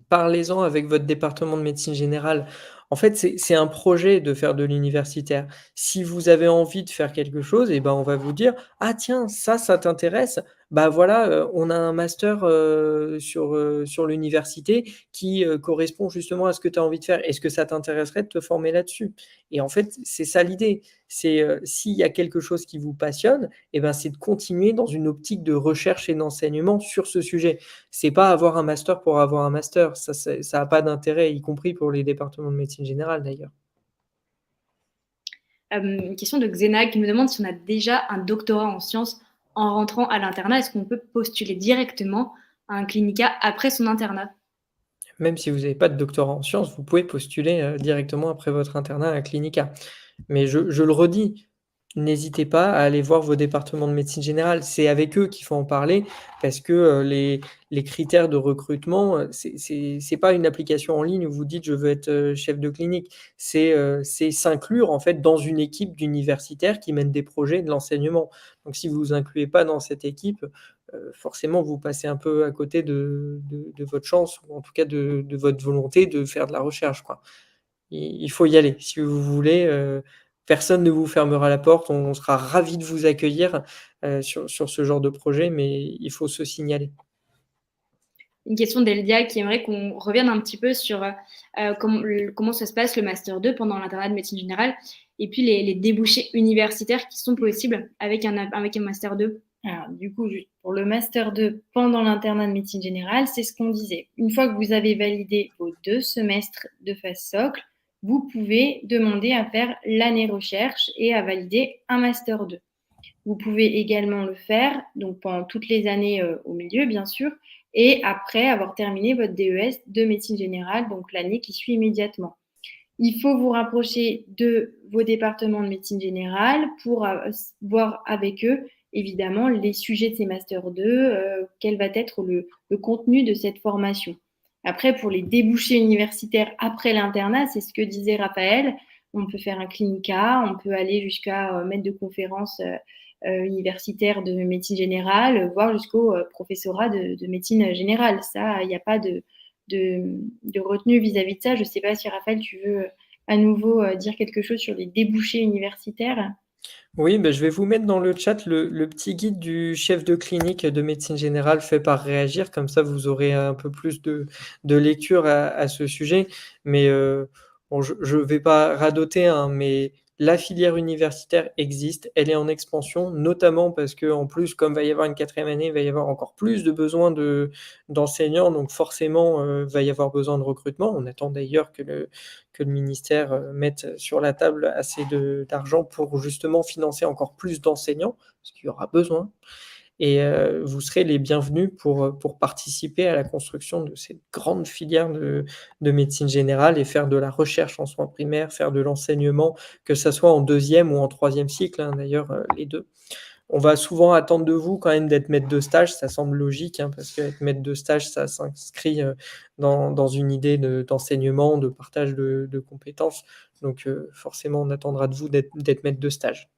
Parlez-en avec votre département de médecine générale. En fait, c'est un projet de faire de l'universitaire. Si vous avez envie de faire quelque chose et ben, on va vous dire: «Ah tiens, ça t'intéresse? Bah, voilà, on a un master, sur l'université qui, correspond justement à ce que tu as envie de faire. Est-ce que ça t'intéresserait de te former là-dessus?» Et en fait, c'est ça l'idée. C'est, s'il y a quelque chose qui vous passionne et ben, c'est de continuer dans une optique de recherche et d'enseignement sur ce sujet. C'est pas avoir un master pour avoir un master, ça a pas d'intérêt, y compris pour les départements de médecine générale d'ailleurs. Une question de Xena qui nous demande si on a déjà un doctorat en sciences en rentrant à l'internat. Est-ce qu'on peut postuler directement à un clinica après son internat? Même si vous avez pas de doctorat en sciences, vous pouvez postuler, directement après votre internat à Clinica. Mais je le redis, n'hésitez pas à aller voir vos départements de médecine générale. C'est avec eux qu'il faut en parler parce que les critères de recrutement, c'est pas une application en ligne où vous dites je veux être chef de clinique. C'est s'inclure en fait dans une équipe d'universitaires qui mènent des projets de l'enseignement. Donc si vous vous incluez pas dans cette équipe, forcément vous passez un peu à côté de votre chance ou en tout cas de votre volonté de faire de la recherche, quoi. Il faut y aller. Si vous voulez, personne ne vous fermera la porte. On sera ravis de vous accueillir sur ce genre de projet, mais il faut se signaler. Une question d'Eldia qui aimerait qu'on revienne un petit peu sur comment ça se passe le Master 2 pendant l'internat de médecine générale et puis les débouchés universitaires qui sont possibles avec un Master 2. Alors, du coup, juste pour le Master 2 pendant l'internat de médecine générale, c'est ce qu'on disait. Une fois que vous avez validé vos 2 semestres de phase socle, vous pouvez demander à faire l'année recherche et à valider un Master 2. Vous pouvez également le faire donc pendant toutes les années au milieu, bien sûr, et après avoir terminé votre DES de médecine générale, donc l'année qui suit immédiatement. Il faut vous rapprocher de vos départements de médecine générale pour voir avec eux, évidemment, les sujets de ces Master 2, quel va être le contenu de cette formation. Après, pour les débouchés universitaires après l'internat, c'est ce que disait Raphaël, on peut faire un clinica, on peut aller jusqu'à maître de conférence universitaire de médecine générale, voire jusqu'au professorat de médecine générale. Ça, il n'y a pas de retenue vis-à-vis de ça. Je ne sais pas si Raphaël, tu veux à nouveau dire quelque chose sur les débouchés universitaires. Oui, bah, je vais vous mettre dans le chat le petit guide du chef de clinique de médecine générale fait par Réagir. Comme ça, vous aurez un peu plus de lecture à ce sujet. Mais bon, je ne vais pas radoter, hein, mais la filière universitaire existe, elle est en expansion, notamment parce que en plus, comme va y avoir une 4e année, il va y avoir encore plus de besoins d'enseignants, donc forcément, va y avoir besoin de recrutement. On attend d'ailleurs que le ministère mette sur la table assez d'argent pour justement financer encore plus d'enseignants, parce qu'il y aura besoin. Et vous serez les bienvenus pour participer à la construction de cette grande filière de médecine générale et faire de la recherche en soins primaires, faire de l'enseignement, que ça soit en 2e ou en 3e cycle, hein, d'ailleurs, les deux. On va souvent attendre de vous quand même d'être maître de stage, ça semble logique, hein, parce qu'être maître de stage, ça s'inscrit dans une idée d'enseignement, de partage de compétences. Donc forcément, on attendra de vous d'être maître de stage.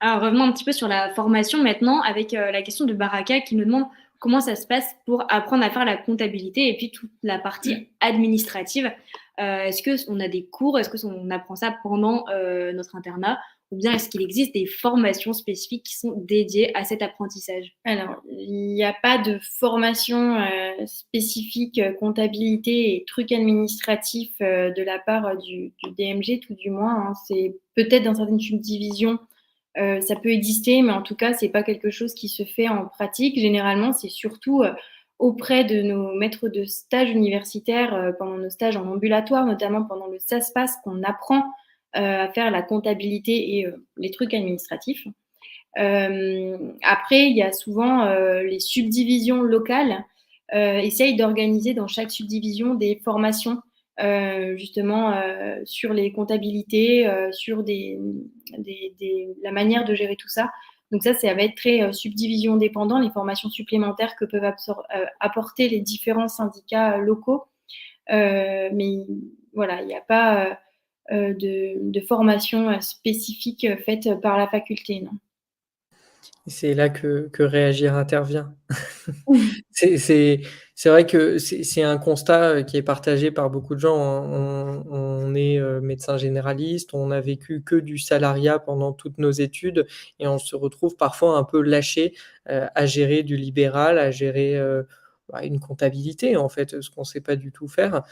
Alors, revenons un petit peu sur la formation maintenant avec la question de Baraka qui nous demande comment ça se passe pour apprendre à faire la comptabilité et puis toute la partie administrative. Est-ce qu'on a des cours? Est-ce qu'on apprend ça pendant notre internat? Ou bien est-ce qu'il existe des formations spécifiques qui sont dédiées à cet apprentissage? Alors, il n'y a pas de formation spécifique comptabilité et trucs administratifs de la part du DMG, tout du moins, hein. C'est peut-être dans certaines subdivisions, ça peut exister, mais en tout cas, ce n'est pas quelque chose qui se fait en pratique. Généralement, c'est surtout auprès de nos maîtres de stage universitaires pendant nos stages en ambulatoire, notamment pendant le SASPAS, qu'on apprend à faire la comptabilité et les trucs administratifs. Après, il y a souvent les subdivisions locales essayent d'organiser dans chaque subdivision des formations justement sur les comptabilités, sur la manière de gérer tout ça. Donc ça va être très subdivision dépendant, les formations supplémentaires que peuvent apporter les différents syndicats locaux. Mais voilà, il n'y a pas de formation spécifique faite par la faculté, non. C'est là que Réagir intervient. C'est vrai que c'est un constat qui est partagé par beaucoup de gens, hein. On est médecin généraliste, on n'a vécu que du salariat pendant toutes nos études et on se retrouve parfois un peu lâché à gérer du libéral, à gérer une comptabilité en fait, ce qu'on ne sait pas du tout faire.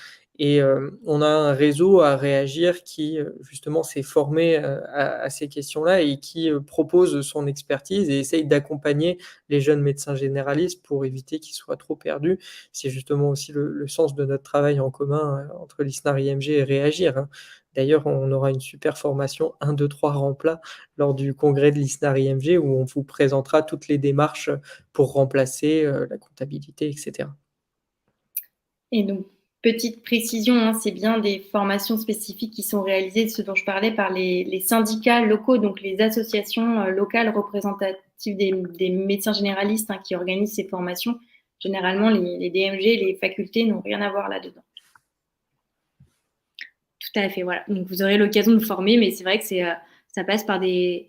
Et on a un réseau à Réagir qui justement s'est formé à ces questions-là et qui propose son expertise et essaye d'accompagner les jeunes médecins généralistes pour éviter qu'ils soient trop perdus. C'est justement aussi le sens de notre travail en commun entre l'ISNAR IMG et Réagir, hein. D'ailleurs, on aura une super formation 1, 2, 3 remplat lors du congrès de l'ISNAR IMG où on vous présentera toutes les démarches pour remplacer la comptabilité, etc. Et donc, Petite précision, hein, c'est bien des formations spécifiques qui sont réalisées, de ce dont je parlais, par les syndicats locaux, donc les associations locales représentatives des médecins généralistes qui organisent ces formations. Généralement, les DMG, les facultés n'ont rien à voir là-dedans. Tout à fait, voilà. Donc vous aurez l'occasion de vous former, mais c'est vrai que ça passe par des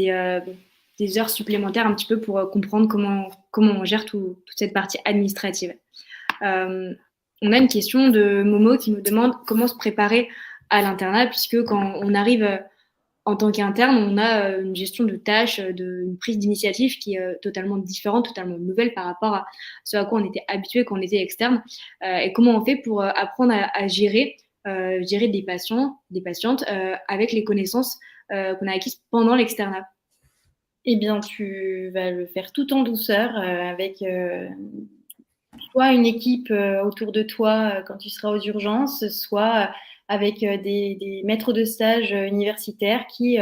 heures supplémentaires un petit peu pour comprendre comment on gère toute cette partie administrative. On a une question de Momo qui nous demande comment se préparer à l'internat, puisque quand on arrive en tant qu'interne, on a une gestion de tâches, une prise d'initiative qui est totalement différente, totalement nouvelle par rapport à ce à quoi on était habitué quand on était externe. Et comment on fait pour apprendre à gérer des patients, des patientes avec les connaissances qu'on a acquises pendant l'externat. Eh bien, tu vas le faire tout en douceur avec soit une équipe autour de toi quand tu seras aux urgences, soit avec des maîtres de stage universitaires qui,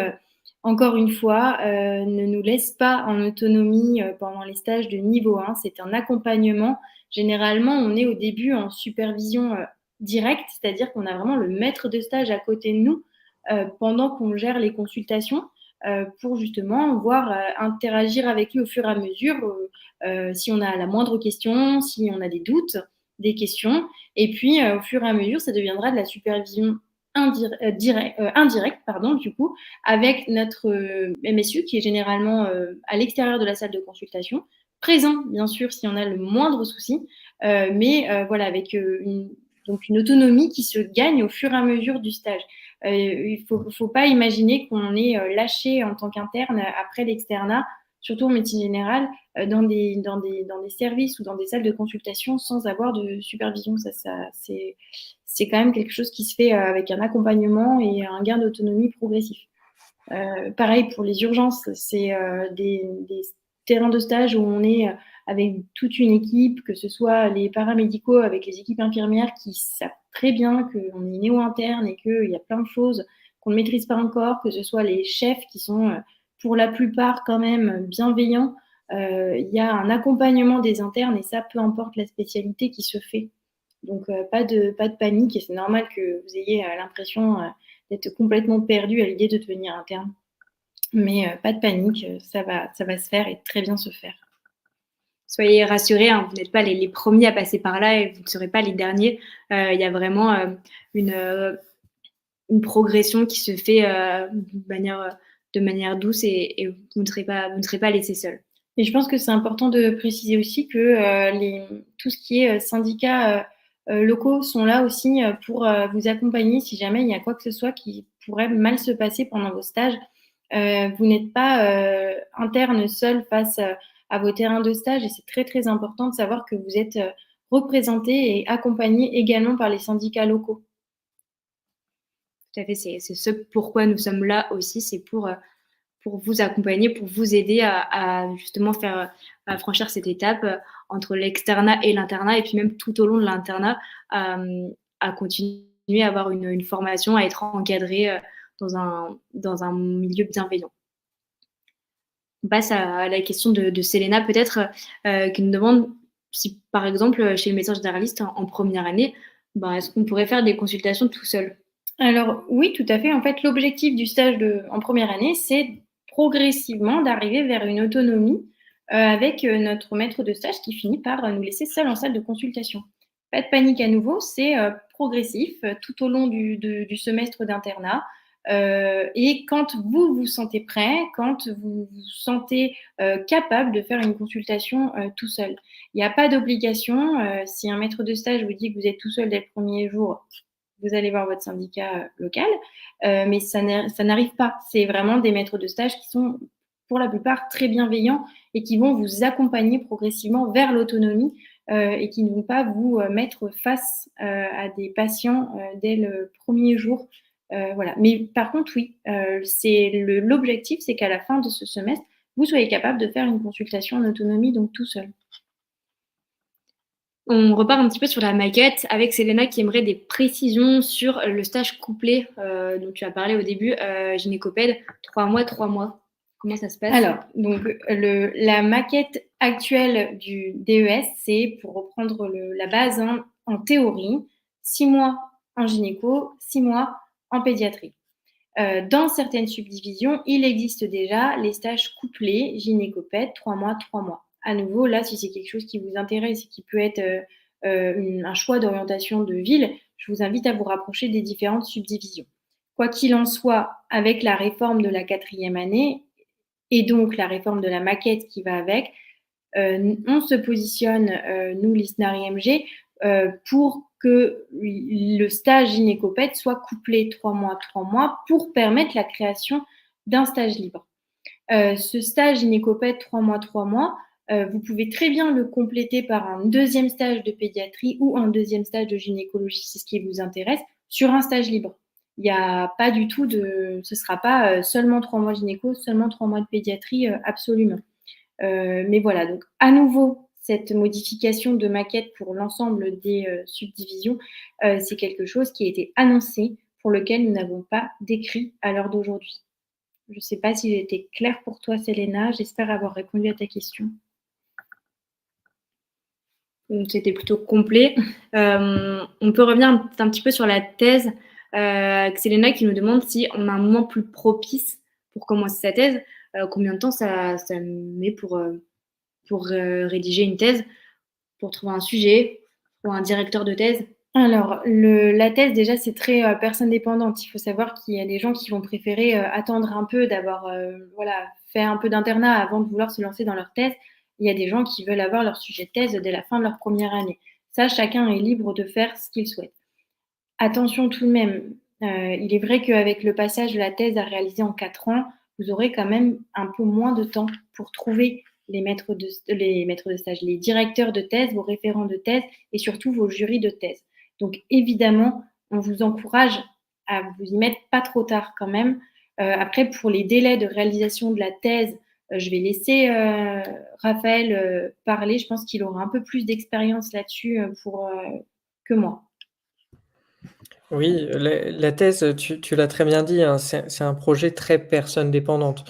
encore une fois, ne nous laissent pas en autonomie pendant les stages de niveau 1. C'est un accompagnement. Généralement, on est au début en supervision directe, c'est-à-dire qu'on a vraiment le maître de stage à côté de nous pendant qu'on gère les consultations pour justement voir interagir avec lui au fur et à mesure si on a la moindre question, si on a des doutes, des questions. Et puis, au fur et à mesure, ça deviendra de la supervision indirecte, du coup, avec notre MSU qui est généralement à l'extérieur de la salle de consultation, présent, bien sûr, si on a le moindre souci, mais voilà, avec donc une autonomie qui se gagne au fur et à mesure du stage. Il ne faut pas imaginer qu'on est lâché en tant qu'interne après l'externat, surtout en médecine générale, dans des services ou dans des salles de consultation sans avoir de supervision. C'est quand même quelque chose qui se fait avec un accompagnement et un gain d'autonomie progressif. Pareil pour les urgences, c'est des terrains de stage où on est avec toute une équipe, que ce soit les paramédicaux avec les équipes infirmières qui savent très bien qu'on est néo-interne et qu'il y a plein de choses qu'on ne maîtrise pas encore, que ce soit les chefs qui sont pour la plupart quand même bienveillants. Il y a un accompagnement des internes et ça, peu importe la spécialité qui se fait. Donc, pas de panique et c'est normal que vous ayez l'impression d'être complètement perdu à l'idée de devenir interne. Mais pas de panique, ça va se faire et très bien se faire. Soyez rassurés, hein, vous n'êtes pas les premiers à passer par là et vous ne serez pas les derniers. Il y a vraiment une progression qui se fait de manière douce et vous ne serez pas laissés seuls. Et je pense que c'est important de préciser aussi que tout ce qui est syndicats locaux sont là aussi pour vous accompagner si jamais il y a quoi que ce soit qui pourrait mal se passer pendant vos stages. Vous n'êtes pas interne seul face à vos terrains de stage et c'est très très important de savoir que vous êtes représenté et accompagné également par les syndicats locaux. Tout à fait, c'est ce pourquoi nous sommes là aussi, c'est pour vous accompagner, pour vous aider à justement à franchir cette étape entre l'externat et l'internat et puis même tout au long de l'internat à continuer à avoir une formation, à être encadré dans un milieu bienveillant. On passe à la question de Selena peut-être qui nous demande si par exemple chez le médecin généraliste en première année, est-ce qu'on pourrait faire des consultations tout seul? Alors oui, tout à fait. En fait, l'objectif du stage en première année, c'est progressivement d'arriver vers une autonomie avec notre maître de stage qui finit par nous laisser seuls en salle de consultation. Pas de panique à nouveau, c'est progressif tout au long du semestre d'internat. Et quand vous vous sentez prêt, quand vous vous sentez capable de faire une consultation tout seul. Il n'y a pas d'obligation. Si un maître de stage vous dit que vous êtes tout seul dès le premier jour, vous allez voir votre syndicat local, mais ça n'arrive pas. C'est vraiment des maîtres de stage qui sont pour la plupart très bienveillants et qui vont vous accompagner progressivement vers l'autonomie et qui ne vont pas vous mettre face à des patients dès le premier jour. Voilà. Mais par contre, oui, l'objectif, c'est qu'à la fin de ce semestre, vous soyez capable de faire une consultation en autonomie, donc tout seul. On repart un petit peu sur la maquette avec Selena qui aimerait des précisions sur le stage couplé dont tu as parlé au début, gynécopède, 3 mois, 3 mois. Comment ça se passe? Alors, donc la maquette actuelle du DES, c'est pour reprendre la base, en théorie, 6 mois en gynéco, 6 mois en pédiatrie. Dans certaines subdivisions, il existe déjà les stages couplés gynécopède 3 mois, 3 mois. À nouveau, là, si c'est quelque chose qui vous intéresse et qui peut être un choix d'orientation de ville, je vous invite à vous rapprocher des différentes subdivisions. Quoi qu'il en soit, avec la réforme de la 4e année et donc la réforme de la maquette qui va avec, on se positionne, nous, l'ISNAR IMG, pour que le stage gynécopède soit couplé 3 mois pour permettre la création d'un stage libre. Ce stage gynécopède 3 mois, vous pouvez très bien le compléter par un deuxième stage de pédiatrie ou un deuxième stage de gynécologie, si c'est ce qui vous intéresse, sur un stage libre. Il n'y a pas du tout ce ne sera pas seulement 3 mois de gynéco, seulement 3 mois de pédiatrie, absolument. Mais voilà, donc à nouveau, cette modification de maquette pour l'ensemble des subdivisions, c'est quelque chose qui a été annoncé, pour lequel nous n'avons pas d'écrit à l'heure d'aujourd'hui. Je ne sais pas si j'ai été claire pour toi, Selena. J'espère avoir répondu à ta question. C'était plutôt complet. On peut revenir un petit peu sur la thèse. Selena qui nous demande si on a un moment plus propice pour commencer sa thèse. Combien de temps ça met pour rédiger une thèse, pour trouver un sujet, pour un directeur de thèse? Alors, la thèse, déjà, c'est très personne dépendante. Il faut savoir qu'il y a des gens qui vont préférer attendre un peu, d'avoir fait un peu d'internat avant de vouloir se lancer dans leur thèse. Il y a des gens qui veulent avoir leur sujet de thèse dès la fin de leur première année. Ça, chacun est libre de faire ce qu'il souhaite. Attention tout de même, il est vrai qu'avec le passage de la thèse à réaliser en 4 ans, vous aurez quand même un peu moins de temps pour trouver les maîtres de stage, les directeurs de thèse, vos référents de thèse et surtout vos jurys de thèse. Donc évidemment, on vous encourage à vous y mettre pas trop tard quand même. Après, pour les délais de réalisation de la thèse, je vais laisser Raphaël parler. Je pense qu'il aura un peu plus d'expérience là-dessus que moi. Oui, la thèse, tu l'as très bien dit, hein, c'est un projet très personne dépendante.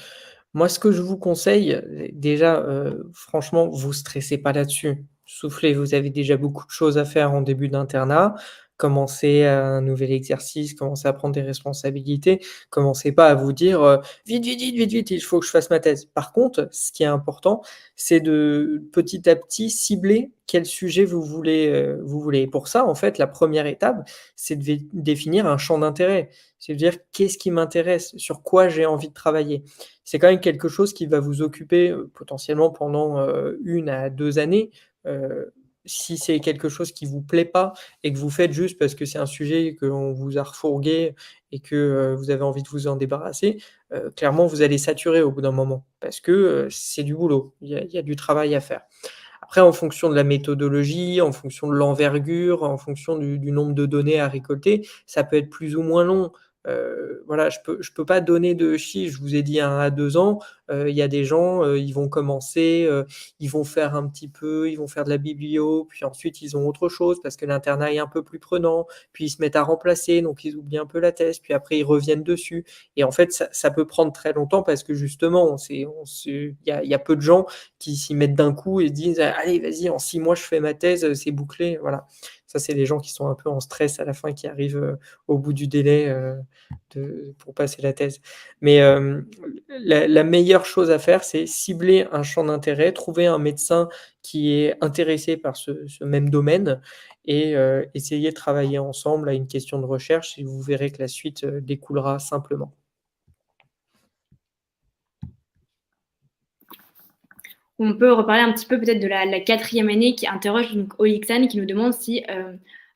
Moi, ce que je vous conseille, déjà, franchement, vous stressez pas là-dessus. Soufflez, vous avez déjà beaucoup de choses à faire en début d'internat. Commencez un nouvel exercice, commencez à prendre des responsabilités. Commencez pas à vous dire, «Vite, vite, vite, vite, vite, il faut que je fasse ma thèse». Par contre, ce qui est important, c'est de petit à petit cibler quel sujet vous voulez. Et pour ça, en fait, la première étape, c'est de définir un champ d'intérêt. C'est de dire: «Qu'est-ce qui m'intéresse? Sur quoi j'ai envie de travailler?» C'est quand même quelque chose qui va vous occuper, potentiellement pendant, 1 à 2 années. Heu, Si c'est quelque chose qui vous plaît pas et que vous faites juste parce que c'est un sujet qu'on vous a refourgué et que, vous avez envie de vous en débarrasser, clairement vous allez saturer au bout d'un moment parce que, c'est du boulot. Il y a du travail à faire. Après, en fonction de la méthodologie, en fonction de l'envergure, en fonction du nombre de données à récolter, ça peut être plus ou moins long. Voilà, je peux pas donner de chiffres. Je vous ai dit 1 à 2 ans. Il y a des gens, ils vont commencer, ils vont faire un petit peu, ils vont faire de la biblio, puis ensuite ils ont autre chose parce que l'internat est un peu plus prenant, puis ils se mettent à remplacer, donc ils oublient un peu la thèse, puis après ils reviennent dessus et en fait ça peut prendre très longtemps parce que justement il y a peu de gens qui s'y mettent d'un coup et se disent: «Allez, vas-y, en 6 mois, je fais ma thèse, c'est bouclé», voilà. Ça, c'est les gens qui sont un peu en stress à la fin, qui arrivent, au bout du délai, pour passer la thèse. Mais, la meilleure chose à faire, c'est cibler un champ d'intérêt, trouver un médecin qui est intéressé par ce même domaine et essayer de travailler ensemble à une question de recherche et vous verrez que la suite, découlera simplement. On peut reparler un petit peu peut-être de la 4e année qui interroge donc Olixane qui nous demande si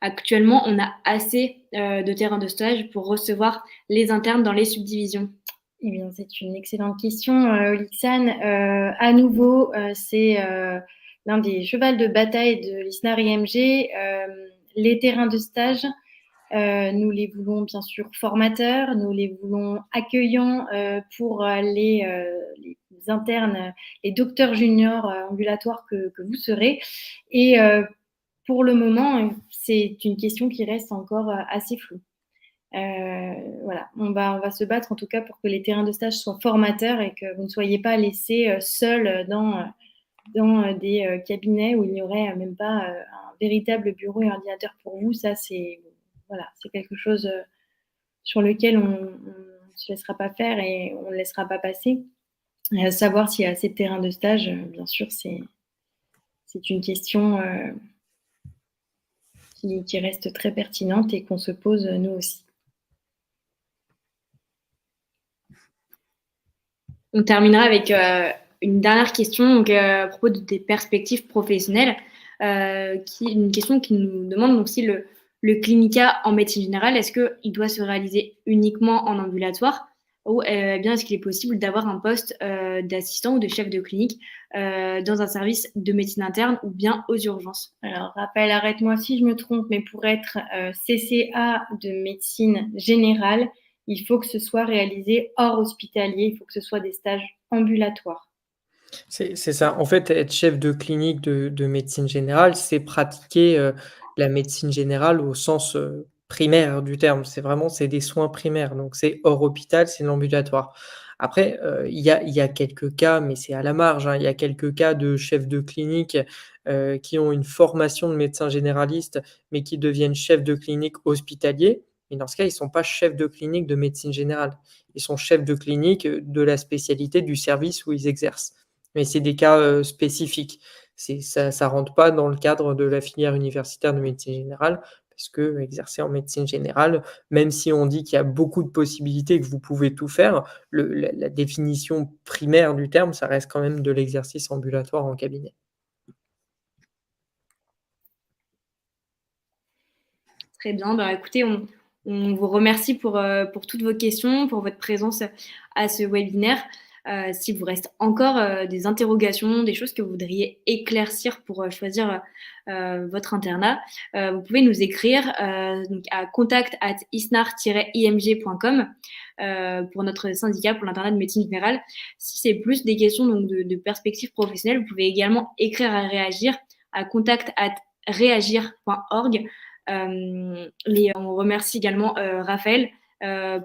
actuellement on a assez de terrains de stage pour recevoir les internes dans les subdivisions. Eh bien, c'est une excellente question, Olixane. À nouveau, c'est l'un des chevals de bataille de l'ISNAR IMG. Les terrains de stage, nous les voulons bien sûr formateurs, nous les voulons accueillants pour les internes, les docteurs juniors ambulatoires que vous serez. Et pour le moment, c'est une question qui reste encore assez floue. Voilà, on va se battre en tout cas pour que les terrains de stage soient formateurs et que vous ne soyez pas laissés seuls dans des cabinets où il n'y aurait même pas véritable bureau et ordinateur pour vous, ça, c'est quelque chose sur lequel on ne se laissera pas faire et on ne laissera pas passer. Savoir s'il y a assez de terrain de stage, bien sûr, c'est une question qui reste très pertinente et qu'on se pose nous aussi. On terminera avec une dernière question donc, à propos des perspectives professionnelles. Une question qui nous demande donc si le clinica en médecine générale, est-ce qu'il doit se réaliser uniquement en ambulatoire ou bien est-ce qu'il est possible d'avoir un poste d'assistant ou de chef de clinique dans un service de médecine interne ou bien aux urgences? Alors, Raphaël, arrête-moi si je me trompe, mais pour être CCA de médecine générale, il faut que ce soit réalisé hors hospitalier, il faut que ce soit des stages ambulatoires. C'est ça. En fait, être chef de clinique de médecine générale, c'est pratiquer la médecine générale au sens primaire du terme. C'est des soins primaires. Donc, c'est hors hôpital, c'est l'ambulatoire. Après, il y a quelques cas, mais c'est à la marge, hein. Il y a quelques cas de chefs de clinique qui ont une formation de médecin généraliste, mais qui deviennent chefs de clinique hospitaliers. Et dans ce cas, ils ne sont pas chefs de clinique de médecine générale. Ils sont chefs de clinique de la spécialité du service où ils exercent. Mais c'est des cas spécifiques. Ça rentre pas dans le cadre de la filière universitaire de médecine générale, parce que exercer en médecine générale, même si on dit qu'il y a beaucoup de possibilités et que vous pouvez tout faire, la définition primaire du terme, ça reste quand même de l'exercice ambulatoire en cabinet. Très bien. Bah, écoutez, on vous remercie pour toutes vos questions, pour votre présence à ce webinaire. S'il vous reste encore des interrogations, des choses que vous voudriez éclaircir pour choisir votre internat, vous pouvez nous écrire donc à contact@isnar-img.com pour notre syndicat pour l'internat de médecine générale. Si c'est plus des questions donc, de perspectives professionnelles, vous pouvez également écrire à Réagir à contact@reagir.org. On remercie également Raphaël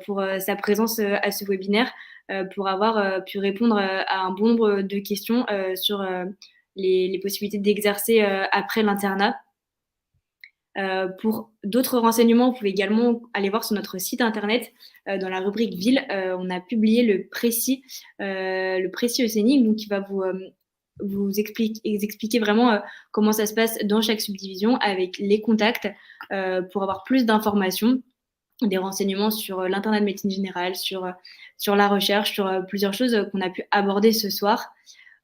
pour sa présence à ce webinaire, pour avoir pu répondre à un bon nombre de questions sur les possibilités d'exercer après l'internat. Pour d'autres renseignements, vous pouvez également aller voir sur notre site internet dans la rubrique Ville. On a publié le précis ECNI, donc qui va vous expliquer vraiment comment ça se passe dans chaque subdivision avec les contacts pour avoir plus d'informations, des renseignements sur l'internat de médecine générale, sur la recherche, sur plusieurs choses qu'on a pu aborder ce soir.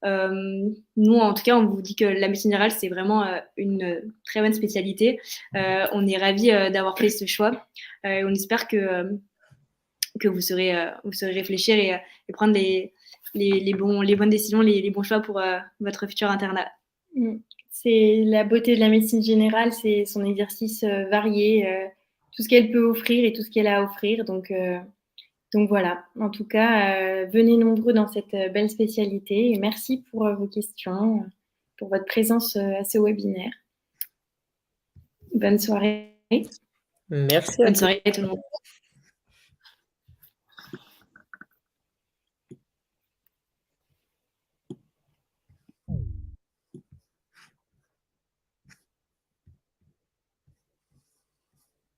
Nous, en tout cas, on vous dit que la médecine générale, c'est vraiment une très bonne spécialité. On est ravis d'avoir fait ce choix. On espère que vous saurez réfléchir et prendre les bonnes décisions, les bons choix pour votre futur internat. C'est la beauté de la médecine générale, c'est son exercice varié, tout ce qu'elle peut offrir et tout ce qu'elle a à offrir. Donc voilà, en tout cas, venez nombreux dans cette belle spécialité et merci pour vos questions, pour votre présence à ce webinaire. Bonne soirée. Merci. Bonne soirée à tout le monde.